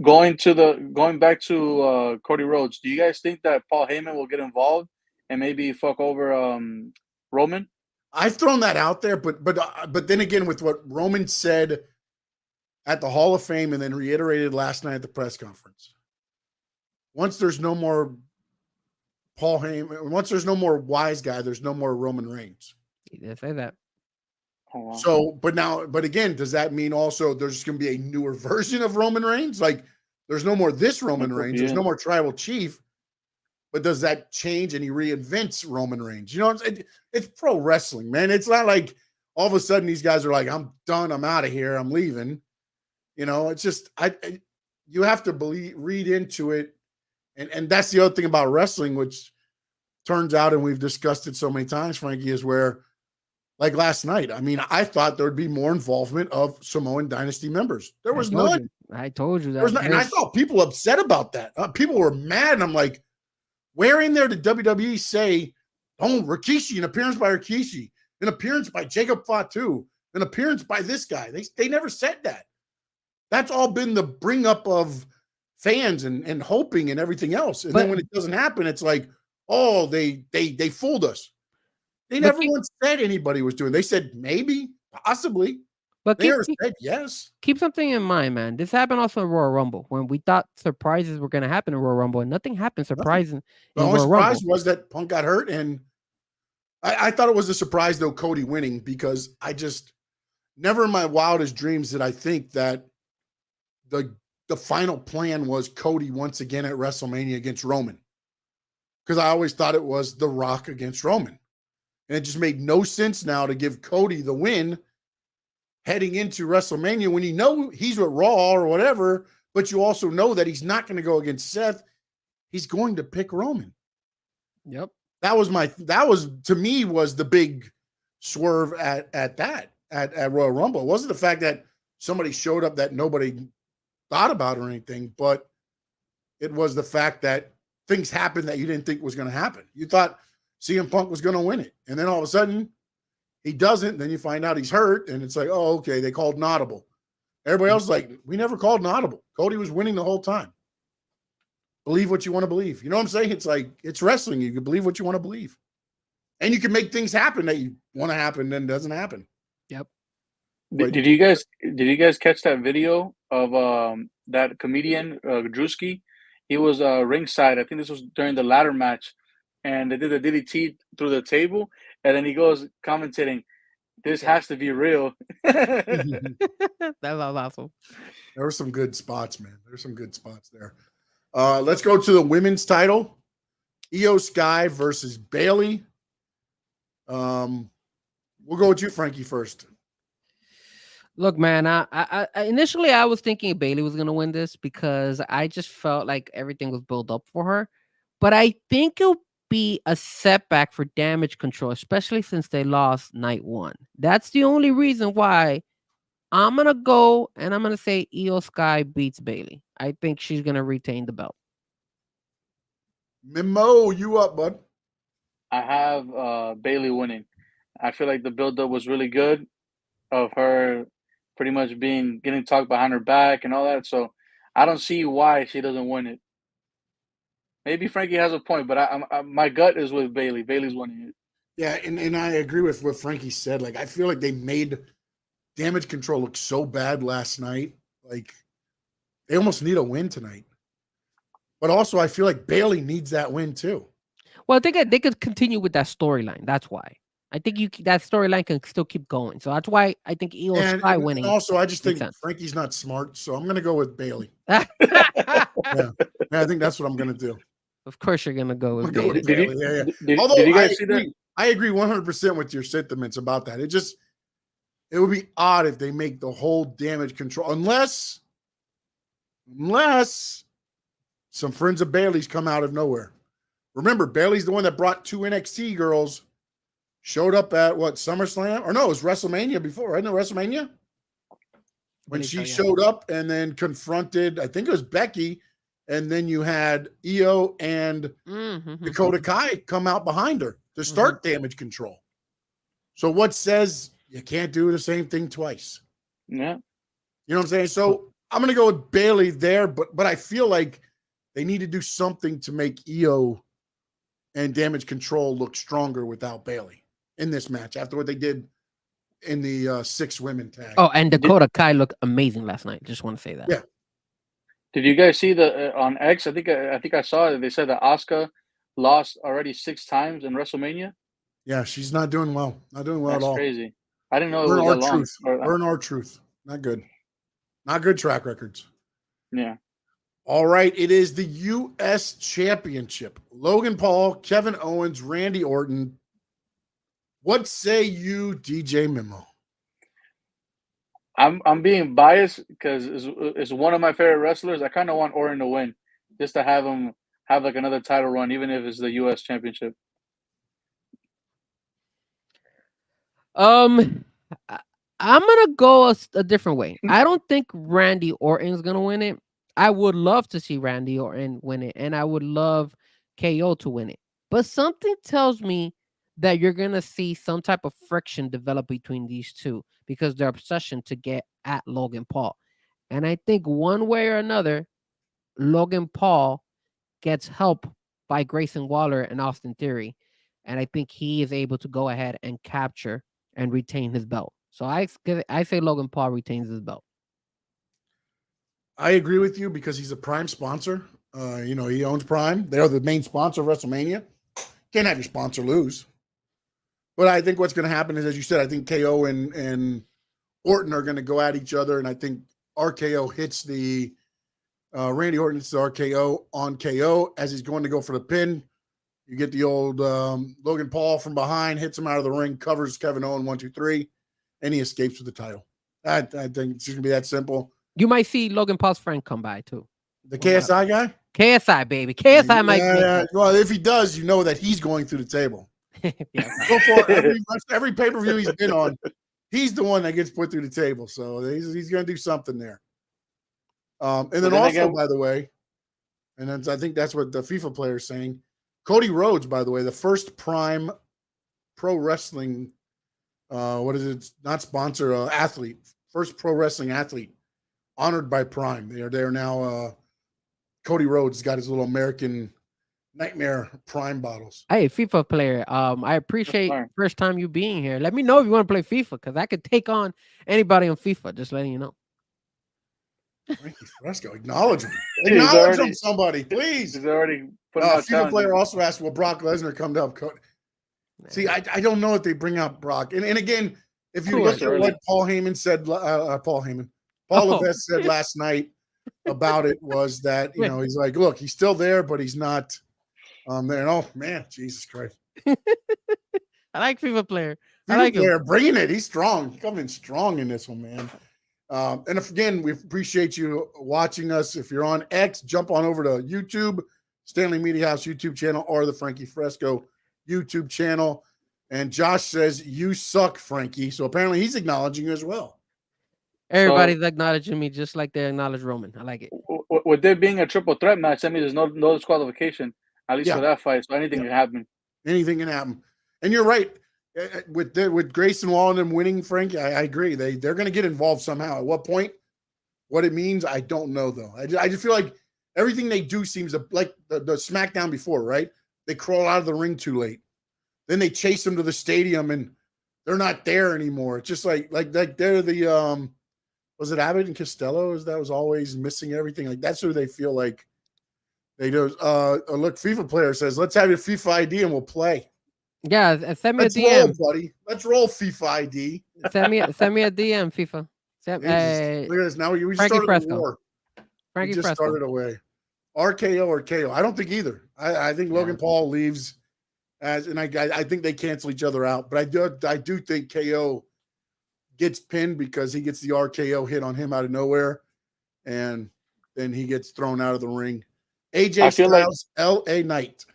Going back to Cody Rhodes, do you guys think that Paul Heyman will get involved and maybe fuck over Roman? I've thrown that out there, but then again, with what Roman said at the Hall of Fame and then reiterated last night at the press conference, once there's no more Paul Heyman, once there's no more wise guy, there's no more Roman Reigns. He did say that. So, but again, does that mean also there's going to be a newer version of Roman Reigns? Like, there's no more this Roman Reigns. There's no more tribal chief. But does that change and he reinvents Roman Reigns? You know, it's pro wrestling, man. It's not like all of a sudden these guys are like, I'm done. I'm out of here. I'm leaving. You know, it's just, you have to read into it. And that's the other thing about wrestling, which turns out, and we've discussed it so many times, Frankie, is where, like last night, I mean, I thought there would be more involvement of Samoan Dynasty members. There was none. I told you that. And I saw people upset about that. People were mad. And I'm like, where in there did WWE say, oh, Rikishi, an appearance by Rikishi, an appearance by Jacob Fatu, an appearance by this guy? They never said that. That's all been the bring up of fans and hoping and everything else. And then when it doesn't happen, it's like, oh, they fooled us. They never once said anybody was doing. They said maybe, possibly. But they never said yes. Keep something in mind, man. This happened also in Royal Rumble when we thought surprises were going to happen in Royal Rumble, and nothing happened surprising. The only surprise was that Punk got hurt, and I thought it was a surprise though Cody winning, because I just never in my wildest dreams did I think that the final plan was Cody once again at WrestleMania against Roman, because I always thought it was The Rock against Roman. And it just made no sense now to give Cody the win heading into WrestleMania when you know he's with Raw or whatever, but you also know that he's not going to go against Seth. He's going to pick Roman. Yep. That was to me was the big swerve at Royal Rumble. It wasn't the fact that somebody showed up that nobody thought about or anything, but it was the fact that things happened that you didn't think was going to happen. You thought CM Punk was going to win it. And then all of a sudden he doesn't. Then you find out he's hurt and it's like, oh, okay. They called an audible. Everybody else is like, we never called an audible. Cody was winning the whole time. Believe what you want to believe. You know what I'm saying? It's like, it's wrestling. You can believe what you want to believe. And you can make things happen that you want to happen and then doesn't happen. Yep. Did you guys catch that video of that comedian Drewski? He was ringside. I think this was during the ladder match, and they did the DDT through the table, and then he goes commentating, "This has to be real." That was awesome. There were some good spots, man. There's some good spots there. Let's go to the women's title. IYO Sky versus Bayley. We'll go with you, Frankie, first. Look, man, initially I was thinking Bayley was gonna win this because I just felt like everything was built up for her. But I think it'll be a setback for Damage Control, especially since they lost night one. That's the only reason why I'm gonna go and I'm gonna say IYO Sky beats Bayley. I think she's gonna retain the belt. Mimo, you up, bud? I have Bayley winning. I feel like the build-up was really good of her pretty much getting talked behind her back and all that. So I don't see why she doesn't win it. Maybe Frankie has a point, but my gut is with Bayley. Bayley's winning it. Yeah, and I agree with what Frankie said. Like, I feel like they made Damage Control look so bad last night. Like, they almost need a win tonight. But also, I feel like Bayley needs that win too. Well, I think they could continue with that storyline. That's why. I think that storyline can still keep going. So that's why I think IYO Sky winning. And also, I just think sense. Frankie's not smart, so I'm going to go with Bayley. Yeah, I think that's what I'm going to do. of course, you're gonna go with Go Bayley. with Bayley. Although did you guys see that? I agree 100% with your sentiments about that. It would be odd if they make the whole Damage Control, unless some friends of Bayley's come out of nowhere. Remember, Bayley's the one that brought 2 NXT girls, showed up at what, SummerSlam? Or no, it was WrestleMania before, right? No, WrestleMania? When she showed up and then confronted, I think it was Becky, and then you had IYO and Dakota Kai come out behind her to start Damage Control. So what says you can't do the same thing twice? Yeah. You know what I'm saying? So I'm going to go with Bayley there, but I feel like they need to do something to make IYO and Damage Control look stronger without Bayley in this match after what they did in the 6 women tag. Oh, and Dakota Kai looked amazing last night. Just want to say that. Yeah. Did you guys see the on X? I think I saw it. They said that Asuka lost already 6 times in WrestleMania. Yeah, she's not doing well. Not doing well That's at all. crazy. I didn't know it Learn was our that long. truth. Learn our truth. Not good. Not good track records. Yeah. All right. It is the U.S. Championship. Logan Paul, Kevin Owens, Randy Orton. What say you, DJ Mimo? I'm being biased because it's one of my favorite wrestlers. I kind of want Orton to win, just to have him have like another title run, even if it's the U.S. Championship. I'm gonna go a different way. I don't think Randy Orton's gonna win it. I would love to see Randy Orton win it, and I would love KO to win it. But something tells me that you're gonna see some type of friction develop between these two because their obsession to get at Logan Paul. And I think one way or another, Logan Paul gets help by Grayson Waller and Austin Theory. And I think he is able to go ahead and capture and retain his belt. So I say Logan Paul retains his belt. I agree with you because he's a Prime sponsor. He owns Prime. They're the main sponsor of WrestleMania. Can't have your sponsor lose. But I think what's going to happen is, as you said, I think KO and Orton are going to go at each other, and I think RKO hits the Randy Orton hits the RKO on KO as he's going to go for the pin. You get the old Logan Paul from behind, hits him out of the ring, covers Kevin Owens 1, 2, 3, and he escapes with the title. I think it's going to be that simple. You might see Logan Paul's friend come by too. The KSI guy? KSI, baby. KSI might. Yeah. Well, if he does, you know that he's going through the table. So far, every pay-per-view he's been on, he's the one that gets put through the table. So he's going to do something there. And then also, by the way, and I think that's what the FIFA player is saying, Cody Rhodes, by the way, the first Prime Pro Wrestling, what is it? Not sponsor, athlete. First pro wrestling athlete honored by Prime. They are now. Cody Rhodes got his little American Nightmare Prime bottles. Hey, FIFA player. I appreciate first time you being here. Let me know if you want to play FIFA because I could take on anybody on FIFA. Just letting you know. Frankie Fresco, acknowledge him. Acknowledge him, somebody, please. He's already put FIFA player also asked, will Brock Lesnar come to Cody? See, I don't know if they bring up Brock. And again, if you look at what Paul Heyman said, Paul Levesque said last night about it was that, he's like, look, he's still there, but he's not there. And oh, man, Jesus Christ. I like FIFA player. I like him. Flair bringing it. He's strong. Coming strong in this one, man. And again, we appreciate you watching us. If you're on X, jump on over to YouTube, Stanley Media House YouTube channel, or the Frankie Fresco YouTube channel. And Josh says, you suck, Frankie. So apparently he's acknowledging you as well. Everybody's acknowledging me just like they acknowledge Roman. I like it. With there being a triple threat match, that means there's no disqualification, at least for that fight. So anything can happen. Anything can happen. And you're right. With Grayson Waller and them winning, Frank, I agree. They're going to get involved somehow. At what point? What it means, I don't know, though. I just feel like everything they do seems like the SmackDown before, right? They crawl out of the ring too late. Then they chase them to the stadium, and they're not there anymore. It's just like they're the was it Abbott and Costello? That was always missing everything. Like that's who they feel like they do. Look, FIFA player says, "Let's have your FIFA ID and we'll play." Yeah, send me Let's a DM, roll, buddy. Let's roll FIFA ID. Send me a DM, FIFA. Look at this. Now we just Frankie started Fresco. the war. Frankie We just Fresco. started away. RKO or KO. I don't think either. I think Logan Paul leaves and I think they cancel each other out. But I do think KO gets pinned because he gets the RKO hit on him out of nowhere, and then he gets thrown out of the ring. AJ Styles, LA Knight.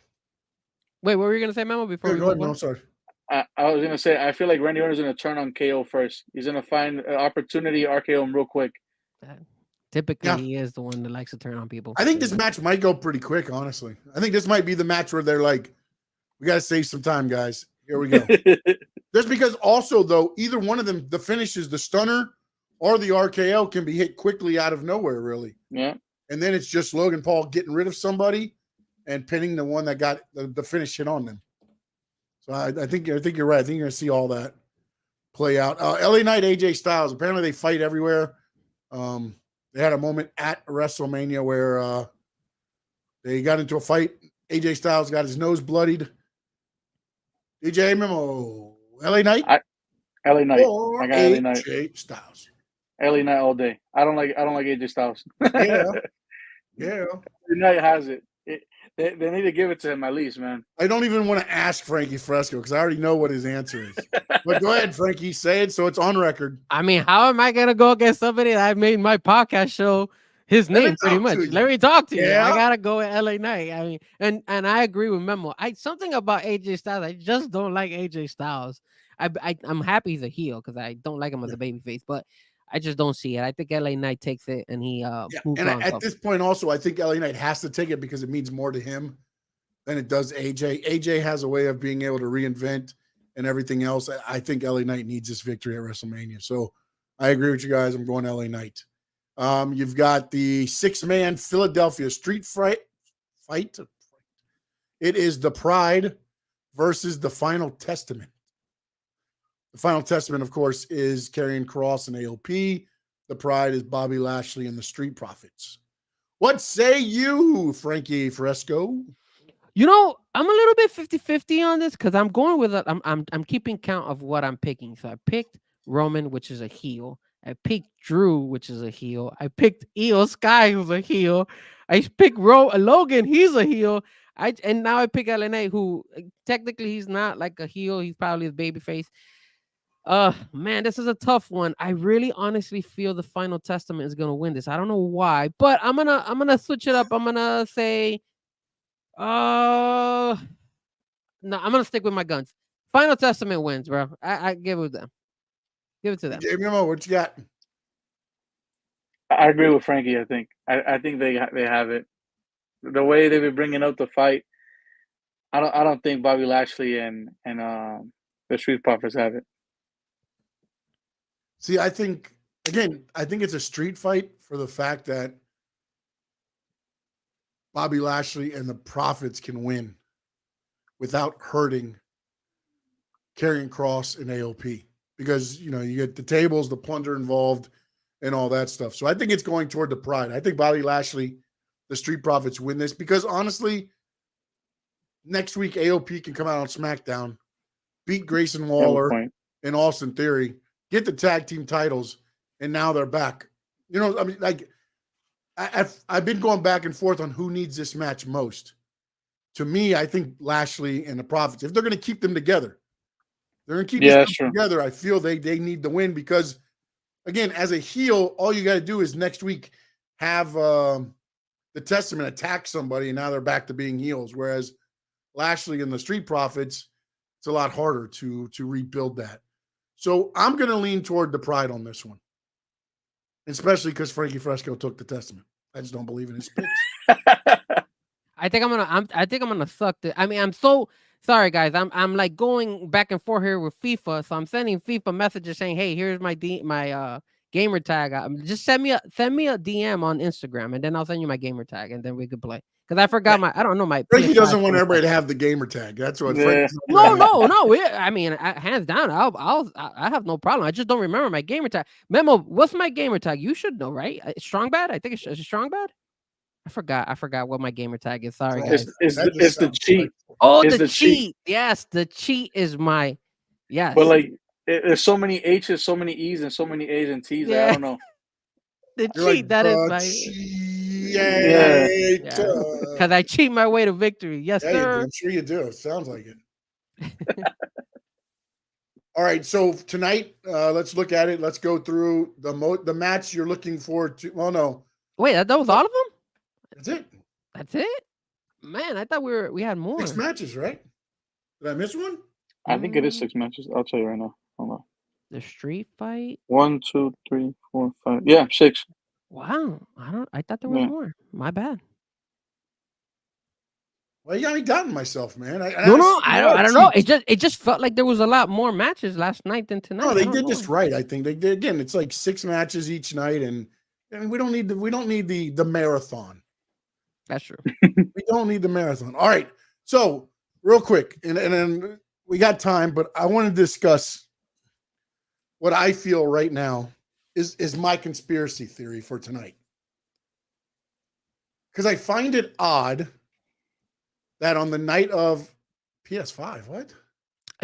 Wait, what were you gonna say, Memo? Before we go ahead. move on? No, sorry. I was gonna say I feel like Randy Orton's gonna turn on KO first. He's gonna find an opportunity, RKO him real quick. Typically, he is the one that likes to turn on people. I think this match might go pretty quick, honestly. I think this might be the match where they're like, we got to save some time, guys. Here we go. Just because also, though, either one of them, the finishes, the stunner or the RKO can be hit quickly out of nowhere, really. Yeah. And then it's just Logan Paul getting rid of somebody and pinning the one that got the finish hit on them. So I think you're right. I think you're going to see all that play out. LA Knight, AJ Styles. Apparently they fight everywhere. They had a moment at WrestleMania where they got into a fight. AJ Styles got his nose bloodied. DJ Memo, LA Knight? LA Knight. Or I got LA Knight. AJ Styles. LA Knight all day. I don't like AJ Styles. Yeah. LA Knight has it. They need to give it to him at least, man. I don't even want to ask Frankie Fresco because I already know what his answer is. But go ahead, Frankie. Say it so it's on record. I mean, how am I gonna go against somebody that I made my podcast show his name pretty much? Let me talk to you. I gotta go with LA Knight. I mean, and I agree with Memo. Something about AJ Styles. I just don't like AJ Styles. I'm happy he's a heel because I don't like him as a babyface, but I just don't see it. I think LA Knight takes it and he moves and on. At this point, also, I think LA Knight has to take it because it means more to him than it does AJ. AJ has a way of being able to reinvent and everything else. I think LA Knight needs this victory at WrestleMania. So I agree with you guys. I'm going LA Knight. You've got the 6-man Philadelphia street fight. It is the Pride versus the Final Testament. The Final Testament, of course, is Karrion Kross and AOP. The Pride is Bobby Lashley and the Street Profits. What say you, Frankie Fresco? You know, I'm a little bit 50-50 on this because I'm going with I'm keeping count of what I'm picking. So I picked Roman, which is a heel. I picked Drew, which is a heel. I picked IYO Sky, who's a heel. I picked Logan, he's a heel. And now I pick LNA, who technically he's not like a heel. He's probably a babyface. Man, this is a tough one. I really honestly feel the Final Testament is gonna win this. I don't know why, but I'm gonna switch it up. I'm gonna say, no, I'm gonna stick with my guns. Final Testament wins, bro. I give it to them. Give it to them. Jamie, what you got? I agree with Frankie. I think they have it. The way they've been bringing up the fight, I don't think Bobby Lashley and the Street Profits have it. See, I think it's a street fight for the fact that Bobby Lashley and the Profits can win without hurting Karrion Kross and AOP because, you get the tables, the plunder involved, and all that stuff. So I think it's going toward the Pride. I think Bobby Lashley, the Street Profits win this because, honestly, next week AOP can come out on SmackDown, beat Grayson Waller and Austin Theory, get the tag team titles, and now they're back. I mean, like, I've been going back and forth on who needs this match most. To me, I think Lashley and the Profits, if they're going to keep them together, They're going to keep Yeah, this that's true. together. I feel they need the win because, again, as a heel, all you got to do is next week have the Testament attack somebody, and now they're back to being heels. Whereas Lashley and the Street Profits, it's a lot harder to rebuild that. So I'm going to lean toward the Pride on this one, especially because Frankie Fresco took the Testament. I just don't believe in his picks. I think I'm gonna suck the. I mean, I'm so sorry, guys. I'm like going back and forth here with FIFA, so I'm sending FIFA messages saying, "Hey, here's my gamer tag. Just send me a DM on Instagram, and then I'll send you my gamer tag, and then we could play." Because I forgot I don't know my. Frankie PS5 doesn't want gamer everybody tag. to have the gamer tag. That's what. Yeah. No. I mean, hands down, I have no problem. I just don't remember my gamer tag. Memo, what's my gamer tag? You should know, right? Strong Bad. I think it's Strong Bad. I forgot what my gamer tag is. Sorry, guys. It's the cheat. Oh, It's the the cheat. cheat. Yes, the cheat is my. Yes. But like, there's so many H's, so many E's, and so many A's and T's. Like, I Yeah. don't know. The You're cheat. like, That is my. Yeah. Because I cheat my way to victory. Yes, Yeah, you do. sir. I'm sure you do. It sounds like it. All right, so tonight, let's look at it. Let's go through the match you're looking forward to. Well, no, Wait, that was all of them? that's it. That's it? Man, I thought we had more. 6 matches, right? Did I miss one? I think it is 6 matches. I'll tell you right now. Hold on. The street fight. 1, 2, 3, 4, 5. Yeah, 6. Wow. I thought there was Yeah. more. My bad. Well, you got me doubting myself, man. I don't know. It just felt like there was a lot more matches last night than tonight. No, they did this right. I think they did. Again, it's like 6 matches each night, and we don't need the marathon. That's true. We don't need the marathon. All right. So real quick, and then we got time, but I want to discuss what I feel right now is my conspiracy theory for tonight. Because I find it odd that on the night of PS5, what?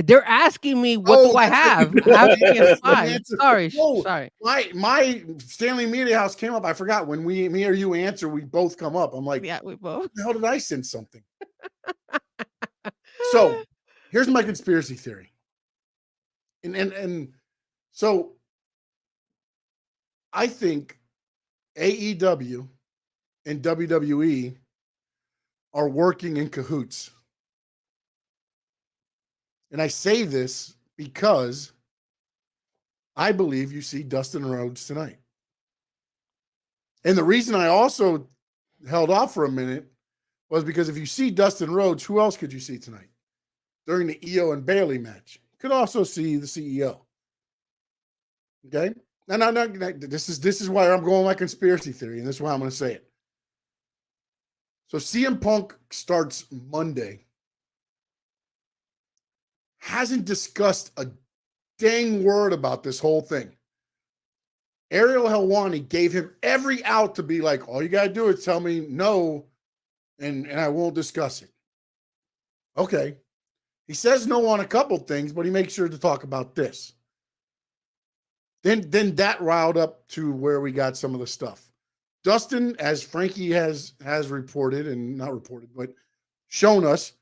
They're asking me what do I have? I have PS5. Sorry. My Stanley Media House came up. I forgot when me or you answer, we both come up. I'm like, Yeah, we both. the hell did I send something? So here's my conspiracy theory. And so I think AEW and WWE are working in cahoots. And I say this because I believe you see Dustin Rhodes tonight. And the reason I also held off for a minute was because if you see Dustin Rhodes, who else could you see tonight? During the IYO and Bayley match. You could also see the CEO. Okay? No, this is why I'm going with my conspiracy theory, and this is why I'm going to say it. So CM Punk starts Monday. Hasn't discussed a dang word about this whole thing. Ariel Helwani gave him every out to be like, all you got to do is tell me no, and I won't discuss it. Okay. He says no on a couple things, but he makes sure to talk about this. Then that riled up to where we got some of the stuff. Dustin, as Frankie has reported, and not reported, but shown us,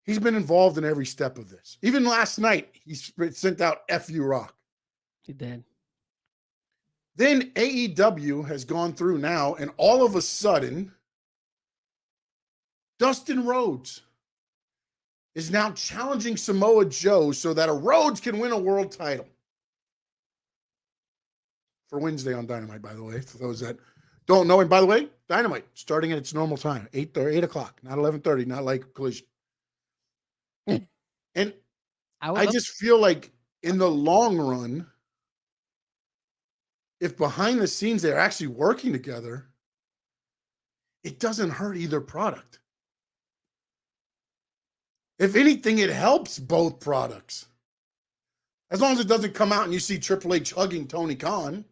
he's been involved in every step of this. Even last night, he sent out FU Rock. He did. Then AEW has gone through now, and all of a sudden, Dustin Rhodes is now challenging Samoa Joe so that a Rhodes can win a world title. For Wednesday on Dynamite, by the way, for those that don't know. And by the way, Dynamite starting at its normal time, 8 o'clock, not 11:30, not like Collision. And I just feel like in the long run, if behind the scenes they're actually working together, it doesn't hurt either product. If anything, it helps both products. As long as it doesn't come out and you see Triple H hugging Tony Khan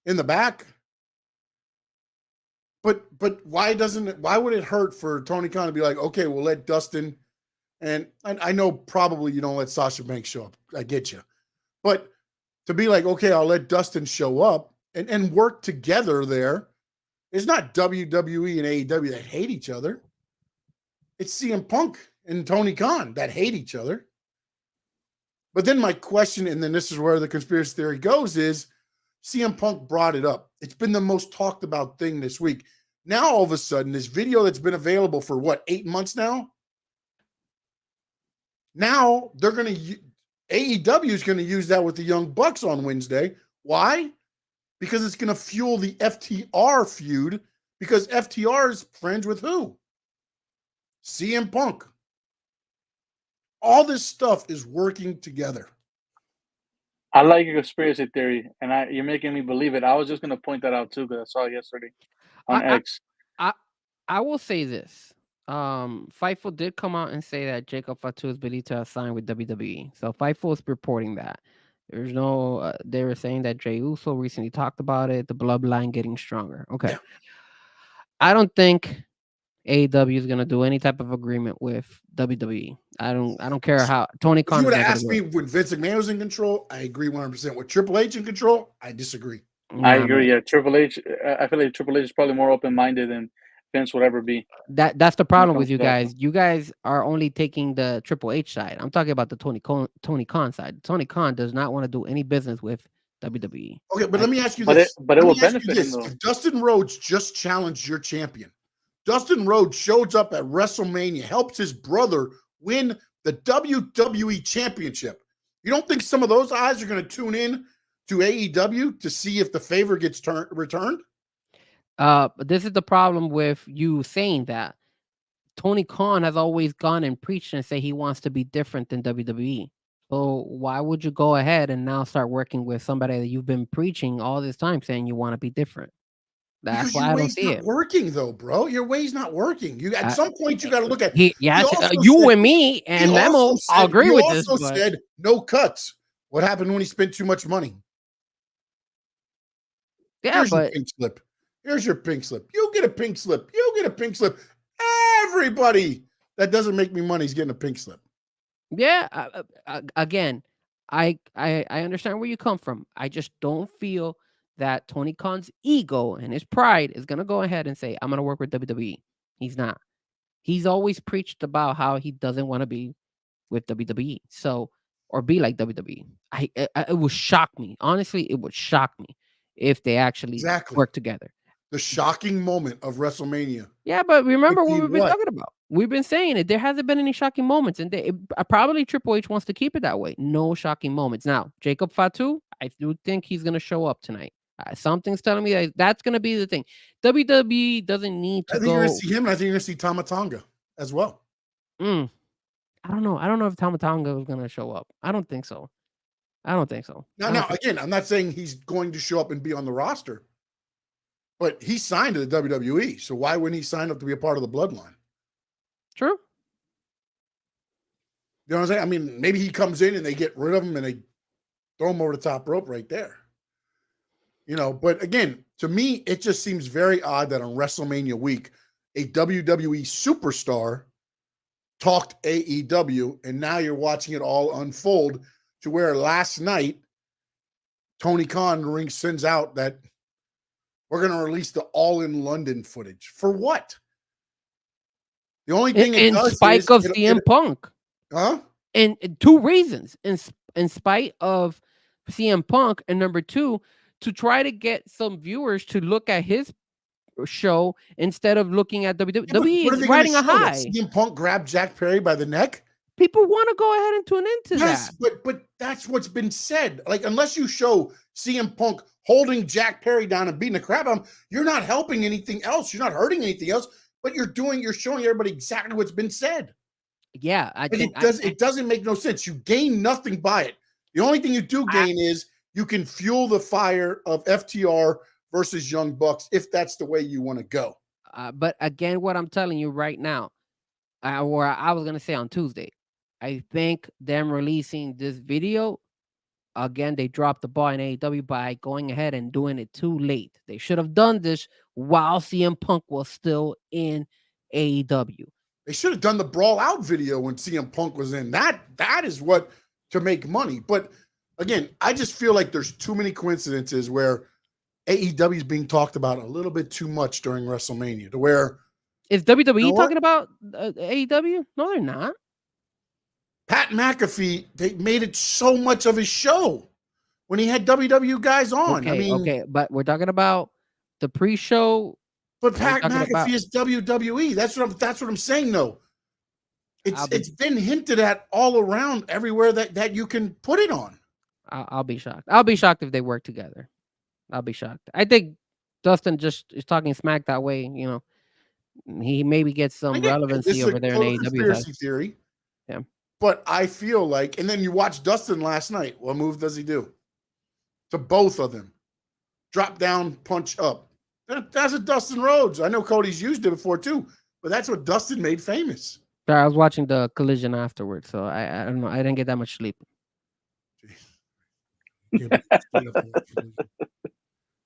in the back. But why would it hurt for Tony Khan to be like, okay, we'll let Dustin, and I know probably you don't let Sasha Banks show up. I get you. But to be like, okay, I'll let Dustin show up and work together there. It's not WWE and AEW that hate each other. It's CM Punk and Tony Khan that hate each other. But then my question, and then this is where the conspiracy theory goes, is CM Punk brought it up. It's been the most talked about thing this week. Now, all of a sudden, this video that's been available for what, 8 months now? Now they're going to, AEW is going to use that with the Young Bucks on Wednesday. Why? Because it's going to fuel the FTR feud, because FTR is friends with who? CM Punk. All this stuff is working together. I like your conspiracy theory, and you're making me believe it. I was just going to point that out too, because I saw it yesterday on X. I will say this. Fightful did come out and say that Jacob Fatu is believed to have signed with WWE. So Fightful is reporting that. There's no, they were saying that Jey Uso recently talked about it, the bloodline getting stronger. Okay. Yeah. I don't think AEW is going to do any type of agreement with WWE. I don't care how Tony Khan. If you would have asked me when Vince McMahon was in control, I agree 100%. With Triple H in control, I disagree. I agree. Yeah, Triple H. I feel like Triple H is probably more open-minded than Vince would ever be. That's the problem with you guys. You guys are only taking the Triple H side. I'm talking about the Tony Khan side. Tony Khan does not want to do any business with WWE. Okay, but let me ask you this. But it will benefit him, though. If Dustin Rhodes just challenged your champion, Dustin Rhodes shows up at WrestleMania, helps his brother win the WWE Championship. You don't think some of those eyes are going to tune in to AEW to see if the favor gets returned? This is the problem with you saying that. Tony Khan has always gone and preached and say he wants to be different than WWE. So why would you go ahead and now start working with somebody that you've been preaching all this time saying you want to be different? That's why I don't see it working, though, bro. Your way's not working. You at some point you got to look at. You and me and Memo. I'll agree with this. He also said no cuts. What happened when he spent too much money? Yeah, Here's your pink slip. Here's your pink slip. You get a pink slip. You get a pink slip. Everybody that doesn't make me money is getting a pink slip. Yeah. Again, I understand where you come from. I just don't feel that Tony Khan's ego and his pride is going to go ahead and say, I'm going to work with WWE. He's not. He's always preached about how he doesn't want to be with WWE. So, or be like WWE. It would shock me. Honestly, it would shock me if they actually work together. The shocking moment of WrestleMania. Yeah, but remember what we've been talking about. We've been saying it. There hasn't been any shocking moments, and probably Triple H wants to keep it that way. No shocking moments. Now, Jacob Fatu, I do think he's going to show up tonight. Something's telling me that that's going to be the thing. WWE doesn't need to go. I think you're going to see him, and I think you're going to see Tama Tonga as well. I don't know. I don't know if Tama Tonga is going to show up. I don't think so. Now, again, I'm not saying he's going to show up and be on the roster, but he signed to the WWE. So why wouldn't he sign up to be a part of the bloodline? True. You know what I'm saying? I mean, maybe he comes in and they get rid of him and they throw him over the top rope right there. You know, but again, to me, it just seems very odd that on WrestleMania week, a WWE superstar talked AEW, and now you're watching it all unfold to where last night, Tony Khan ring sends out that we're going to release the All in London footage. For what? The only thing in spite of CM Punk. Huh? And two reasons. In spite of CM Punk, and number two, to try to get some viewers to look at his show instead of looking at WWE. WWE is riding a high. CM Punk grabbed Jack Perry by the neck. People want to go ahead and tune into that. But that's what's been said. Like, unless you show CM Punk holding Jack Perry down and beating the crap out of him, you're not helping anything else. You're not hurting anything else. But you're showing everybody exactly what's been said. Yeah, it doesn't make no sense. You gain nothing by it. The only thing you do gain is you can fuel the fire of FTR versus Young Bucks if that's the way you want to go. But again, what I'm telling you right now, or I was going to say on Tuesday, I think them releasing this video, again, they dropped the ball in AEW by going ahead and doing it too late. They should have done this while CM Punk was still in AEW. They should have done the Brawl Out video when CM Punk was in. That is what to make money. But again, I just feel like there's too many coincidences where AEW is being talked about a little bit too much during WrestleMania to where. Is WWE talking about AEW? No, they're not. Pat McAfee, they made it so much of his show when he had WWE guys on. Okay, I mean, okay, but we're talking about the pre-show. but Pat talking McAfee about- is WWE. That's what I'm saying though. I'll be- It's been hinted at all around everywhere that you can put it on. I'll be shocked. I'll be shocked if they work together. I'll be shocked. I think Dustin just is talking smack that way. You know, he maybe gets some relevancy over there in AEW. Conspiracy theory. Yeah. But I feel like, and then you watch Dustin last night. What move does he do? To both of them. Drop down, punch up. That's a Dustin Rhodes. I know Cody's used it before too, but that's what Dustin made famous. Sorry, I was watching the collision afterwards, so I don't know. I didn't get that much sleep.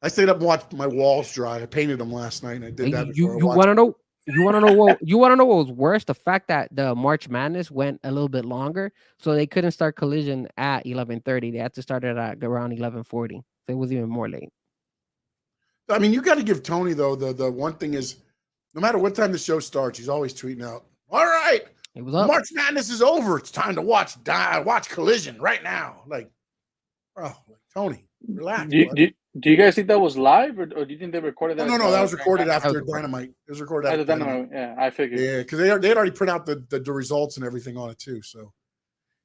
I stayed up and watched my walls dry. I painted them last night, and I did that. You want to know? You want to know what? You want to know what was worse? The fact that the March Madness went a little bit longer, so they couldn't start Collision at 11:30. They had to start it at around 11:40. So it was even more late. I mean, you got to give Tony though. The one thing is, no matter what time the show starts, he's always tweeting out, "All right, It was up. March Madness is over. It's time to watch Collision right now." Like, bro, Tony, relax. Do you guys think that was live, or do you think they recorded that? No, that was recorded after recorded. Dynamite. It was recorded after After Dynamite. Dynamite. Yeah, I figured. Yeah, because they had already put out the results and everything on it too. So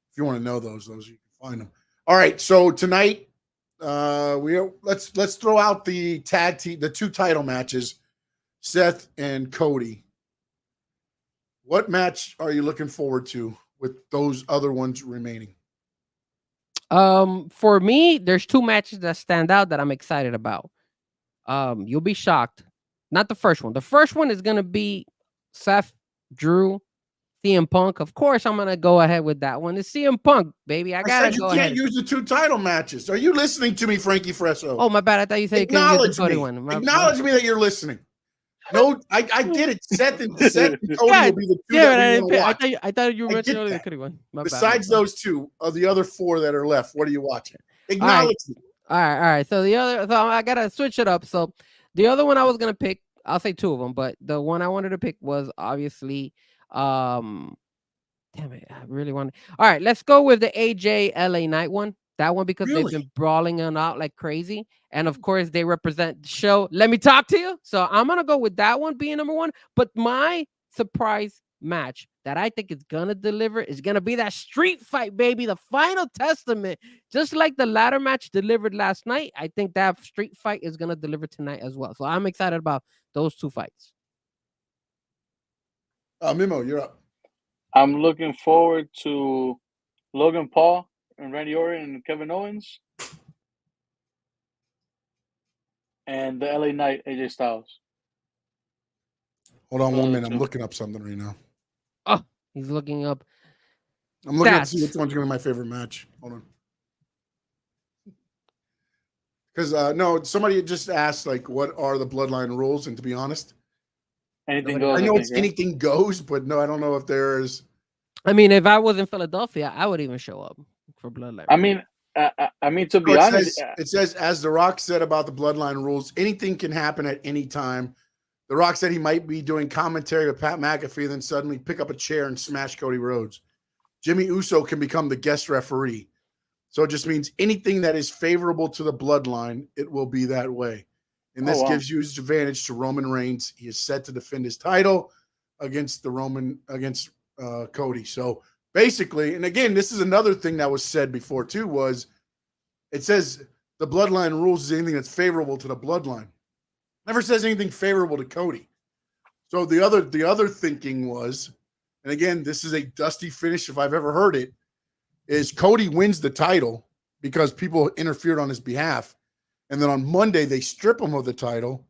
if you want to know those you can find them. All right, so tonight let's throw out the tag team, the 2 title matches, Seth and Cody. What match are you looking forward to with those other ones remaining? For me, there's 2 matches that stand out that I'm excited about. You'll be shocked. Not the first one. The first one is gonna be Seth, Drew, CM Punk. Of course, I'm gonna go ahead with that one. It's CM Punk, baby. I gotta said go you ahead. can't use the 2 title matches. Are you listening to me, Frankie Fresso? Oh, my bad. I thought you said you couldn't use the Cody one. Acknowledge me that you're listening. No, I get it. Seth and Cody Yeah, will be the 2 Yeah, that we want to watch. I thought you were I mentioning get only the that. Cody one. My bad, Besides my bad. those 2, of the other 4 that are left, what are you watching? Acknowledge me. All right. So I gotta switch it up. So the other one I was gonna pick, I'll say 2 of them, but the one I wanted to pick was obviously, damn it, I really wanted. All right, let's go with the AJ LA Knight one. That one because Really? they've been brawling on out like crazy, and of course they represent the show. Let me talk to you. So I'm gonna go with that one being number 1. But my surprise match that I think is gonna deliver is gonna be that street fight, baby, the final testament. Just like the ladder match delivered last night, I think that street fight is gonna deliver tonight as well. So I'm excited about those 2 fights. Mimo, you're up. I'm looking forward to Logan Paul and Randy Orton and Kevin Owens, and the LA Knight AJ Styles. Hold on 1 Those minute. I'm 2. looking up something right now. Oh, he's looking up. I'm looking to see Stats. which one's going to be my favorite match. Hold on. Because no, somebody just asked like, what are the Bloodline rules? And to be honest, Anything goes. I know think, it's right? anything goes, but no, I don't know if there's. I mean, if I was in Philadelphia, I would even show up for Bloodline. I mean, to be honest, It says, as The Rock said about the Bloodline rules, anything can happen at any time. The Rock said he might be doing commentary with Pat McAfee, then suddenly pick up a chair and smash Cody Rhodes. Jimmy Uso can become the guest referee. So it just means anything that is favorable to the Bloodline, it will be that way. And this gives you his advantage to Roman Reigns. He is set to defend his title against Cody. So basically, and again, this is another thing that was said before too, was it says the Bloodline rules is anything that's favorable to the Bloodline. Never says anything favorable to Cody. So the other thinking was, and again, this is a dusty finish if I've ever heard it, is Cody wins the title because people interfered on his behalf. And then on Monday, they strip him of the title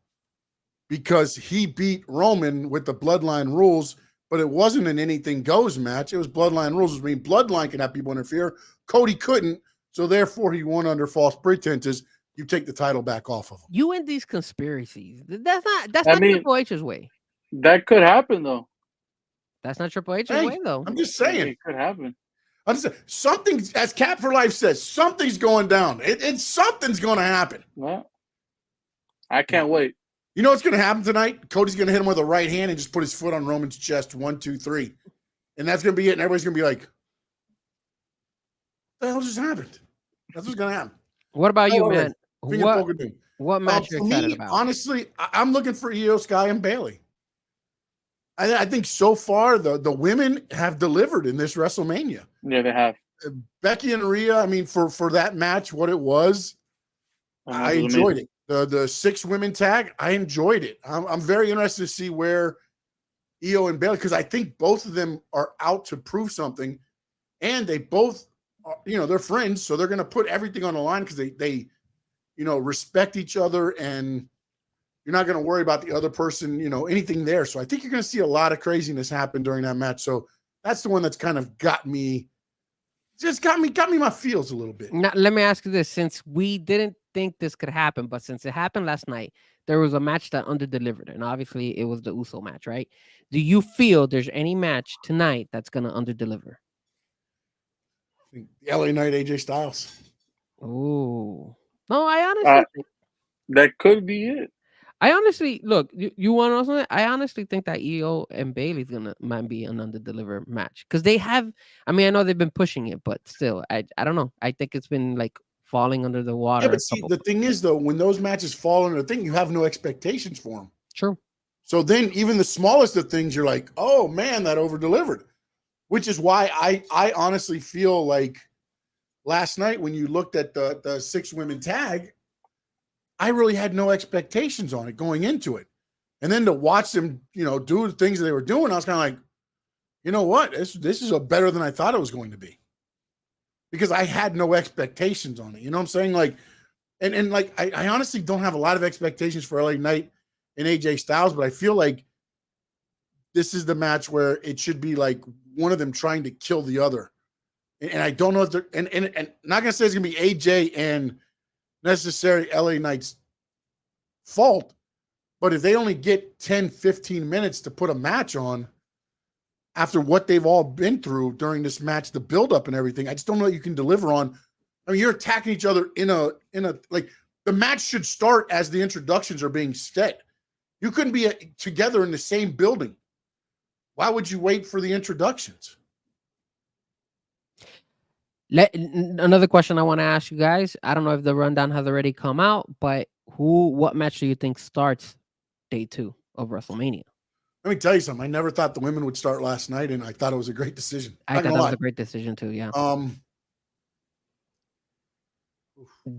because he beat Roman with the Bloodline rules, but it wasn't an anything goes match. It was Bloodline rules, which means Bloodline can have people interfere. Cody couldn't, so therefore he won under false pretenses. You take the title back off of him. You and these conspiracies. That's not Triple H's way. that could happen though. That's not Triple H's Hey, way, though. I'm just saying. It could happen. I'm just saying, something, as Cat for Life says, something's going down. Something's going to happen. Well, I can't wait. You know what's going to happen tonight? Cody's going to hit him with a right hand and just put his foot on Roman's chest. 1, 2, 3. And that's going to be it. And everybody's going to be like, the hell just happened? That's what's gonna happen. What about you, Oh, man? finger poking doom. What match you For excited me, about? honestly, I'm looking for IYO Sky and Bayley. I think so far the women have delivered in this WrestleMania. Yeah, they have. Becky and Rhea, I mean, for that match, what it was, I enjoyed it. The 6 women tag, I enjoyed it. I'm very interested to see where IYO and Bayley, because I think both of them are out to prove something, and they both, they're friends, so they're going to put everything on the line because they respect each other, and you're not going to worry about the other person, anything there. So I think you're going to see a lot of craziness happen during that match. So that's the one that's kind of got me my feels a little bit. Now, let me ask you this: since we didn't think this could happen, but since it happened last night, there was a match that underdelivered, and obviously it was the Uso match, right? Do you feel there's any match tonight that's gonna underdeliver? The LA Knight, AJ Styles. Oh no, I honestly think, that could be it. I honestly look. You want to know something? I honestly think that IYO and Bailey's might be an underdeliver match because they have. I mean, I know they've been pushing it, but still, I don't know. I think it's been like falling under the water. Yeah, but see, the thing is though, when those matches fall under the thing, you have no expectations for them. True. So then, even the smallest of things, you're like, oh man, that over delivered. Which is why I honestly feel like last night when you looked at the 6 women tag, I really had no expectations on it going into it. And then to watch them, do the things that they were doing, I was kind of like, you know what? This is a better than I thought it was going to be. Because I had no expectations on it. You know what I'm saying? Like, and like I honestly don't have a lot of expectations for LA Knight and AJ Styles, but I feel like this is the match where it should be like one of them trying to kill the other. And I don't know if they're and not gonna say it's gonna be AJ and necessary LA Knight's fault, but if they only get 10, 15 minutes to put a match on after what they've all been through during this match, the buildup and everything, I just don't know that you can deliver on. I mean, you're attacking each other in a like the match should start as the introductions are being set. You couldn't be together in the same building. Why would you wait for the introductions? Another question I want to ask you guys. I don't know if the rundown has already come out, but what match do you think starts day 2 of WrestleMania? Let me tell you something. I never thought the women would start last night, and I thought it was a great decision. I thought that was a great decision too. Yeah.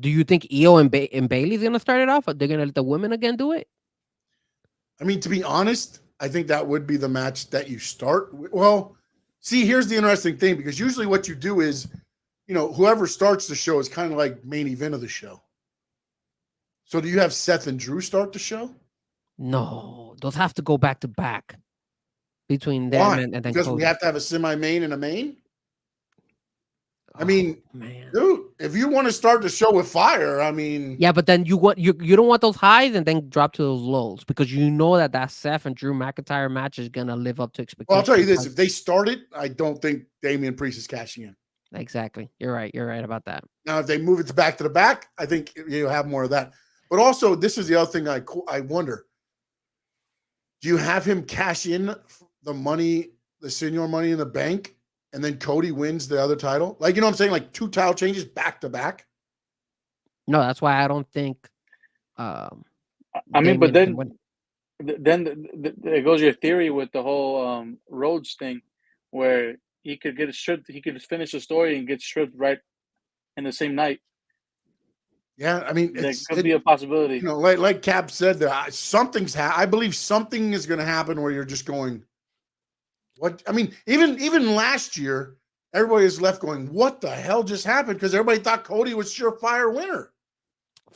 Do you think IYO and Bailey's gonna start it off, or they're gonna let the women again do it? I mean, to be honest, I think that would be the match that you start. Well, see, here's the interesting thing, because usually what you do is, whoever starts the show is kind of like main event of the show. So do you have Seth and Drew start the show? No, those have to go back to back between them and then because Cody. We have to have a semi-main and a main. I mean, man, dude, if you want to start the show with fire, I mean, yeah, but then you don't want those highs and then drop to those lows, because you know that Seth and Drew McIntyre match is gonna live up to expectations. Well, I'll tell you this: if they start it, I don't think Damian Priest is cashing in. Exactly, you're right about that. Now, if they move it to the back, I think you have more of that. But also, this is the other thing I wonder: do you have him cash in the money, the senior money in the bank, and then Cody wins the other title? Like, you know what I'm saying? Like 2 title changes back to back? No, that's why I don't think. I mean, but then there goes your theory with the whole Rhodes thing, where he could get stripped. He could finish the story and get stripped right in the same night. Yeah, I mean, it could be a possibility. Like Cap said, I believe something is going to happen where you're just going, what? I mean, even last year, everybody is left going, what the hell just happened? Because everybody thought Cody was surefire winner.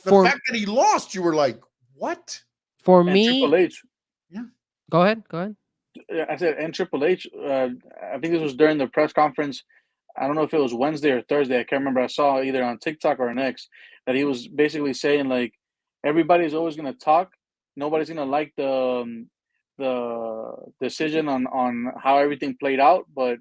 The fact that he lost, you were like, what? For and me, Triple H. Yeah. Go ahead. I said, and Triple H, I think this was during the press conference. I don't know if it was Wednesday or Thursday. I can't remember. I saw either on TikTok or on X that he was basically saying, like, everybody's always going to talk. Nobody's going to like the decision on how everything played out, but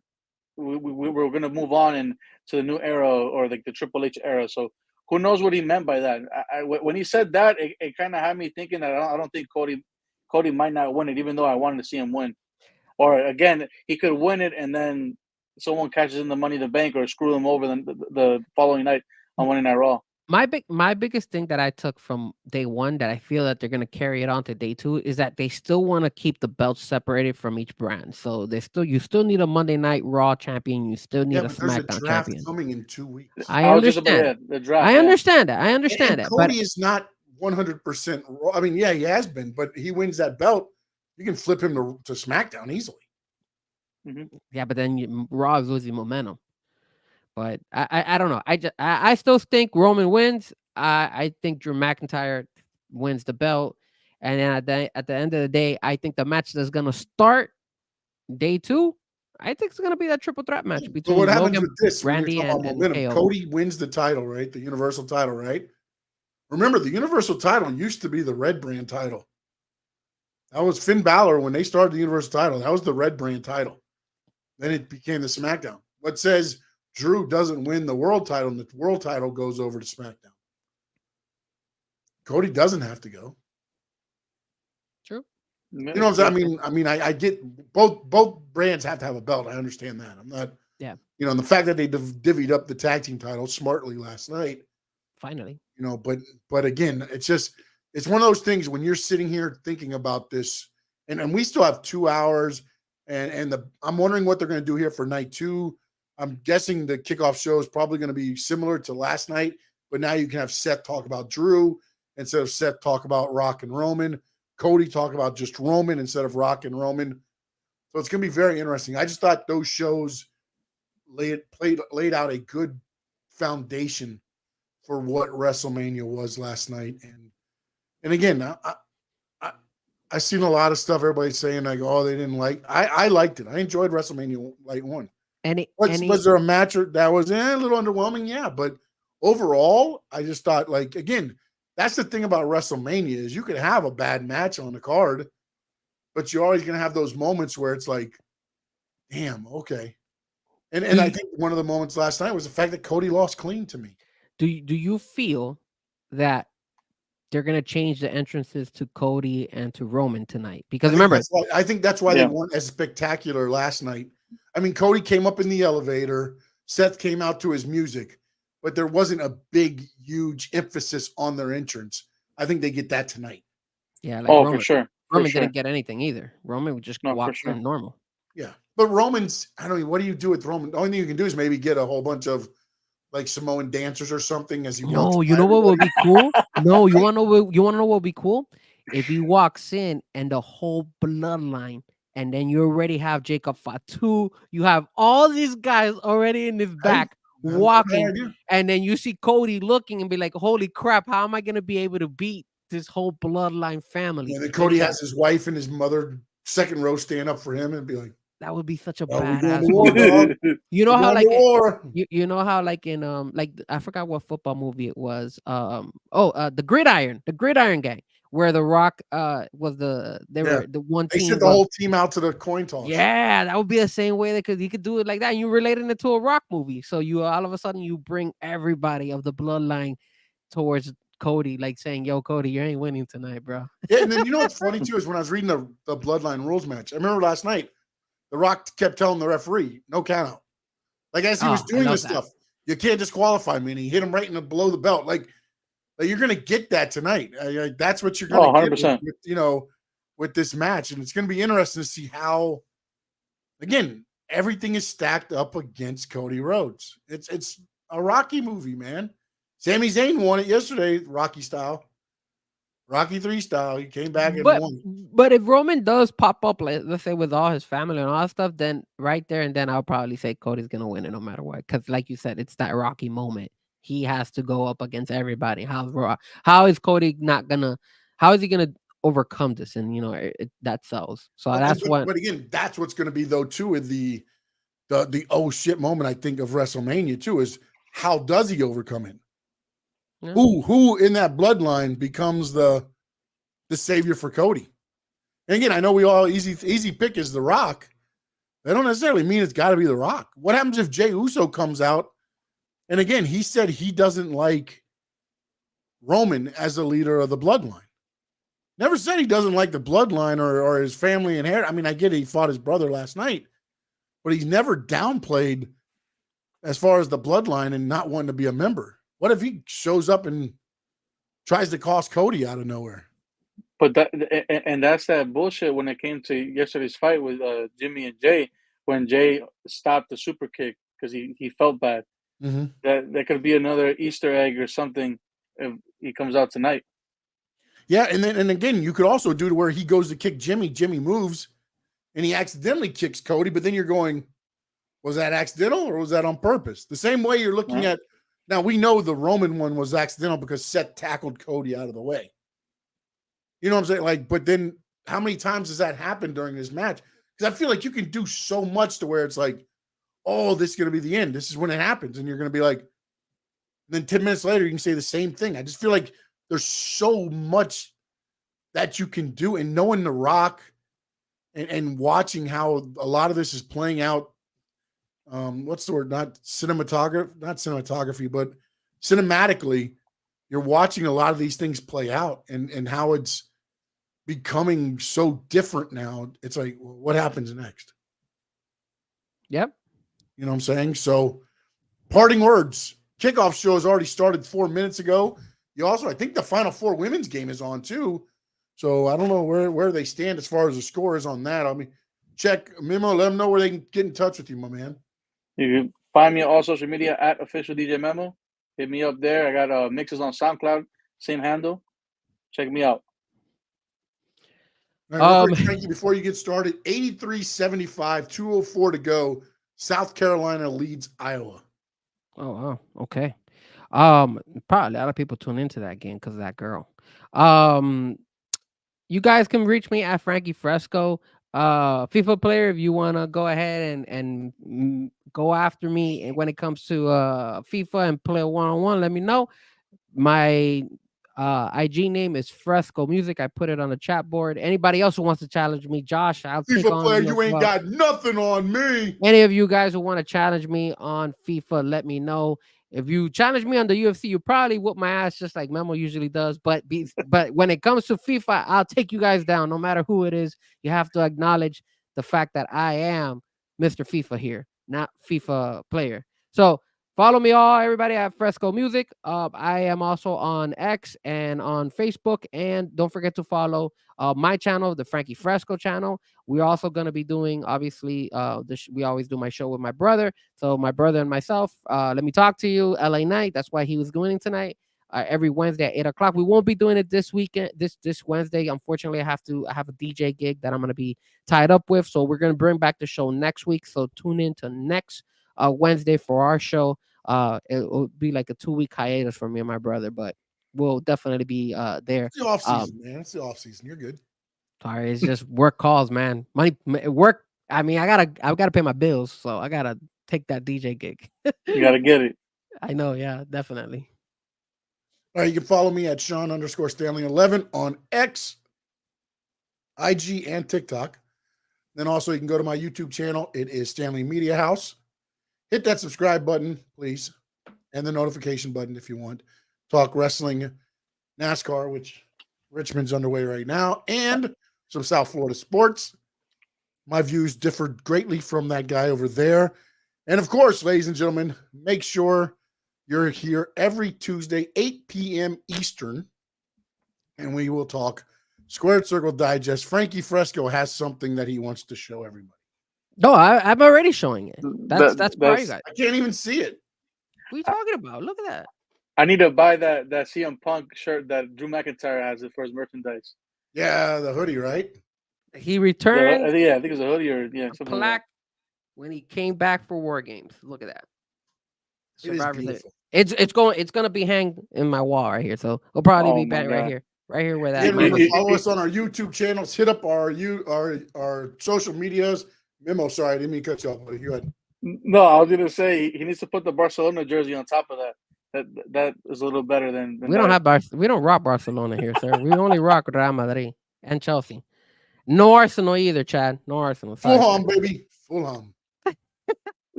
we're going to move on and to the new era, or like the Triple H era. So who knows what he meant by that? When he said that, it kind of had me thinking that I don't think Cody might not win it, even though I wanted to see him win. Or again, he could win it and then someone catches in the Money in the Bank or screw them over the following night on Monday Night Raw. My biggest thing that I took from day one that I feel that they're gonna carry it on to day two is that they still want to keep the belts separated from each brand. So you still need a Monday Night Raw champion. You still need a but there's a SmackDown draft champion. coming in 2 weeks. I understand. The draft. I understand that. I And understand that. Cody But is not 100% raw. I mean, yeah, he has been, but he wins that belt. You can flip him to SmackDown easily. yeah, but then Raw is losing momentum. But I don't know. I still think Roman wins. I think Drew McIntyre wins the belt. And then at the end of the day, I think the match that's gonna start day two, I think it's gonna be that triple threat match But between what happens Logan, with this? Randy, When you're talking and about momentum, KO. Cody wins the title, right? The Universal title, right? Remember, the Universal title used to be the Red Brand title. That was Finn Balor when they started the Universal title. That was the Red Brand title. Then it became the SmackDown. What says Drew doesn't win the world title and the world title goes over to SmackDown? Cody doesn't have to go. True. You know what I'm saying? I mean, I get both brands have to have a belt. I understand that. I'm not. Yeah. You know, and the fact that they divvied up the tag team title smartly last night. Finally. You know, but again, it's one of those things when you're sitting here thinking about this, and we still have 2 hours, and I'm wondering what they're going to do here for night two. I'm guessing the kickoff show is probably going to be similar to last night, but now you can have Seth talk about Drew instead of Seth talk about Rock and Roman. Cody talk about just Roman instead of Rock and Roman. So it's going to be very interesting. I just thought those shows laid out a good foundation for what WrestleMania was last night. And again, I seen a lot of stuff everybody saying like, oh, they didn't like. I liked it. I enjoyed WrestleMania Night 1. Was there a match that was a little underwhelming? Yeah, but overall, I just thought like, again, that's the thing about WrestleMania is you could have a bad match on the card, but you're always going to have those moments where it's like, damn, okay. And I think one of the moments last night was the fact that Cody lost clean to me. Do you feel that they're gonna change the entrances to Cody and to Roman tonight? Because remember, I think that's why they weren't as spectacular last night. I mean, Cody came up in the elevator, Seth came out to his music, but there wasn't a big, huge emphasis on their entrance. I think they get that tonight. Yeah, like Roman, for sure. Roman didn't get anything either. Roman would just walk in normal. Yeah, but Roman's, I don't know, what do you do with Roman? The only thing you can do is maybe get a whole bunch of like Samoan dancers or something as he walks. No, you know what would be cool? No, you want to know what would be cool? If he walks in and the whole bloodline, and then you already have Jacob Fatu, you have all these guys already in his back walking, and then you see Cody looking and be like, holy crap, how am I going to be able to beat this whole bloodline family? Yeah, then Cody has his wife and his mother second row stand up for him and be like, that would be such a badass movie. You know how like you know how like in like I forgot what football movie it was. The Gridiron Gang, where The Rock was were the one team. They sent the whole team out to the coin toss. Yeah, that would be the same way because he could do it like that. And you related it to a Rock movie, so you all of a sudden you bring everybody of the bloodline towards Cody, like saying, "Yo, Cody, you ain't winning tonight, bro." Yeah, and then you know what's funny too is when I was reading the Bloodline rules match. I remember last night. The Rock kept telling the referee, no count out. Like as he was doing this stuff, you can't disqualify me. And he hit him right in the below the belt. Like you're going to get that tonight. That's what you're going to get with this match. And it's going to be interesting to see how, again, everything is stacked up against Cody Rhodes. It's a Rocky movie, man. Sami Zayn won it yesterday, Rocky style. Rocky 3 style. He came back and won. But if Roman does pop up, let's say with all his family and all that stuff, then right there and then I'll probably say Cody's gonna win it no matter what. Because like you said, it's that Rocky moment. He has to go up against everybody. How is Cody not gonna? How is he gonna overcome this? And that sells. So that's what. But again, that's what's gonna be though too with the oh shit moment. I think of WrestleMania too is how does he overcome it? Yeah. Who in that bloodline becomes the savior for Cody? And again, I know we all easy pick is The Rock. They don't necessarily mean it's got to be The Rock. What happens if Jey Uso comes out? And again, he said he doesn't like Roman as a leader of the bloodline. Never said he doesn't like the bloodline or his family and hair. I mean, I get it, he fought his brother last night. but he's never downplayed as far as the bloodline and not wanting to be a member. What if he shows up and tries to cost Cody out of nowhere? But that's that bullshit when it came to yesterday's fight with Jimmy and Jay, when Jay stopped the super kick because he felt bad. Mm-hmm. That could be another Easter egg or something if he comes out tonight. Yeah, and again, you could also do to where he goes to kick Jimmy, Jimmy moves, and he accidentally kicks Cody, but then you're going, was that accidental or was that on purpose? The same way you're looking at, now we know the Roman one was accidental because Seth tackled Cody out of the way. You know what I'm saying? Like, but then how many times does that happen during this match? Because I feel like you can do so much to where it's like, oh, this is going to be the end. This is when it happens. And you're going to be like, then 10 minutes later, you can say the same thing. I just feel like there's so much that you can do. And knowing The Rock and watching how a lot of this is playing out, what's the word? Not cinematography, but cinematically, you're watching a lot of these things play out and how it's becoming so different now. It's like, well, what happens next? Yep. You know what I'm saying? So, parting words. Kickoff show has already started 4 minutes ago. You also, I think the Final Four women's game is on too. So I don't know where they stand as far as the score is on that. I mean, check Memo, let them know where they can get in touch with you, my man. You can find me on all social media at official DJ Memo. Hit me up there. I got mixes on SoundCloud, same handle. Check me out. All right, real quick, Frankie, before you get started, 83-75, 2:04 to go. South Carolina leads Iowa. Oh, wow. Okay. Probably a lot of people tune into that game because of that girl. You guys can reach me at Frankie Fresco. FIFA player, if you want to go ahead and go after me and when it comes to FIFA and play one-on-one, let me know. My IG name is Fresco Music. I put it on the chat board. Anybody else who wants to challenge me, Josh, I'll take on FIFA player, you ain't got nothing on me. Any of you guys who want to challenge me on FIFA, let me know. If you challenge me on the UFC, you probably whoop my ass just like Memo usually does. But when it comes to FIFA, I'll take you guys down no matter who it is. You have to acknowledge the fact that I am Mr. FIFA here, not FIFA player. So follow me all, everybody at Fresco Music. I am also on X and on Facebook. And don't forget to follow my channel, the Frankie Fresco channel. We're also going to be doing, obviously, we always do my show with my brother. So my brother and myself, let me talk to you, LA Night. That's why he was doing tonight. Every Wednesday at 8 o'clock. We won't be doing it this weekend, this Wednesday. Unfortunately, I have a DJ gig that I'm going to be tied up with. So we're going to bring back the show next week. So tune in to next Wednesday for our show. It will be like a 2-week hiatus for me and my brother, but we'll definitely be there. It's the off season, man. It's the off season. You're good. Sorry, it's just work calls, man. Money, work. I mean, I gotta pay my bills, so I gotta take that DJ gig. You gotta get it. I know, yeah, definitely. All right, you can follow me at Sean_Stanley11 on X, IG, and TikTok. Then also you can go to my YouTube channel. It is Stanley Media House. Hit that subscribe button, please, and the notification button if you want. Talk wrestling, NASCAR, which Richmond's underway right now, and some South Florida sports. My views differ greatly from that guy over there. And of course, ladies and gentlemen, make sure you're here every Tuesday, 8 p.m. Eastern, and we will talk Squared Circle Digest. Frankie Fresco has something that he wants to show everybody. No, I'm already showing it. That's for you guys. I can't even see it. What are you talking about? Look at that. I need to buy that CM Punk shirt that Drew McIntyre has for his merchandise. Yeah, the hoodie, right? He returned. I think it's a hoodie or something plaque like when he came back for War Games. Look at that. It's gonna be hanged in my wall right here. So it'll probably be back right here where that. Remember, follow us on our YouTube channels. Hit up our social medias. Memo, sorry, I didn't mean to cut you off. But you had... No, I was gonna say he needs to put the Barcelona jersey on top of that. That is a little better than we don't have we don't rock Barcelona here, sir. We only rock Real Madrid and Chelsea. No Arsenal either, Chad. No Arsenal. Fulham, baby. Fulham.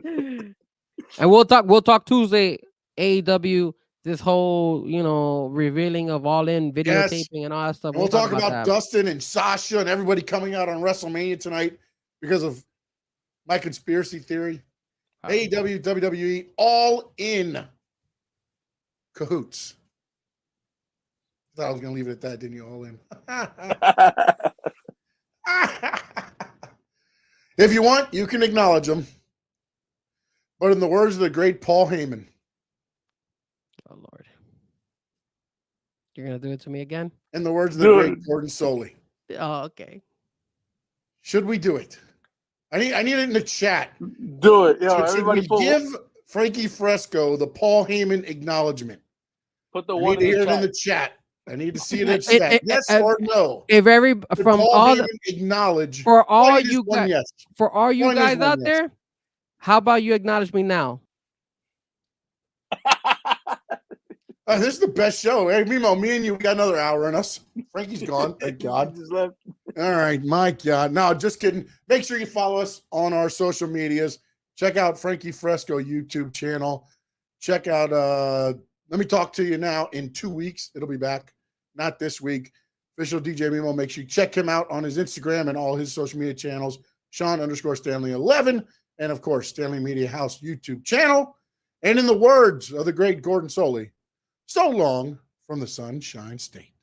And we'll talk Tuesday, AEW, this whole, revealing of All In videotaping and all that stuff. We'll talk about Dustin and Sasha and everybody coming out on WrestleMania tonight because of My conspiracy theory. AEW, WWE, all in cahoots. I thought I was going to leave it at that, didn't you? All in. If you want, you can acknowledge them. But in the words of the great Paul Heyman. Oh, Lord. You're going to do it to me again? In the words of the great Gordon Soley. Oh, okay. Should we do it? I need it in the chat. Do it. Yo, Should we give Frankie Fresco the Paul Heyman acknowledgement? Put the I one need to hear in it in the the chat. I need to see it in the chat. Yes or no? If every Should from Paul all Heyman acknowledge for all point is you one guys, yes. for all you Point is guys one out yes. there, how about you acknowledge me now? This is the best show. Hey, Mimo, me and you, we got another hour in us. Frankie's gone. Thank God. Just left. All right, my God. No, just kidding. Make sure you follow us on our social medias. Check out Frankie Fresco YouTube channel. Check out Let Me Talk to You Now in 2 weeks. It'll be back. Not this week. Official DJ Mimo. Make sure you check him out on his Instagram and all his social media channels. Sean_Stanley11. And of course, Stanley Media House YouTube channel. And in the words of the great Gordon Soley, so long from the Sunshine State.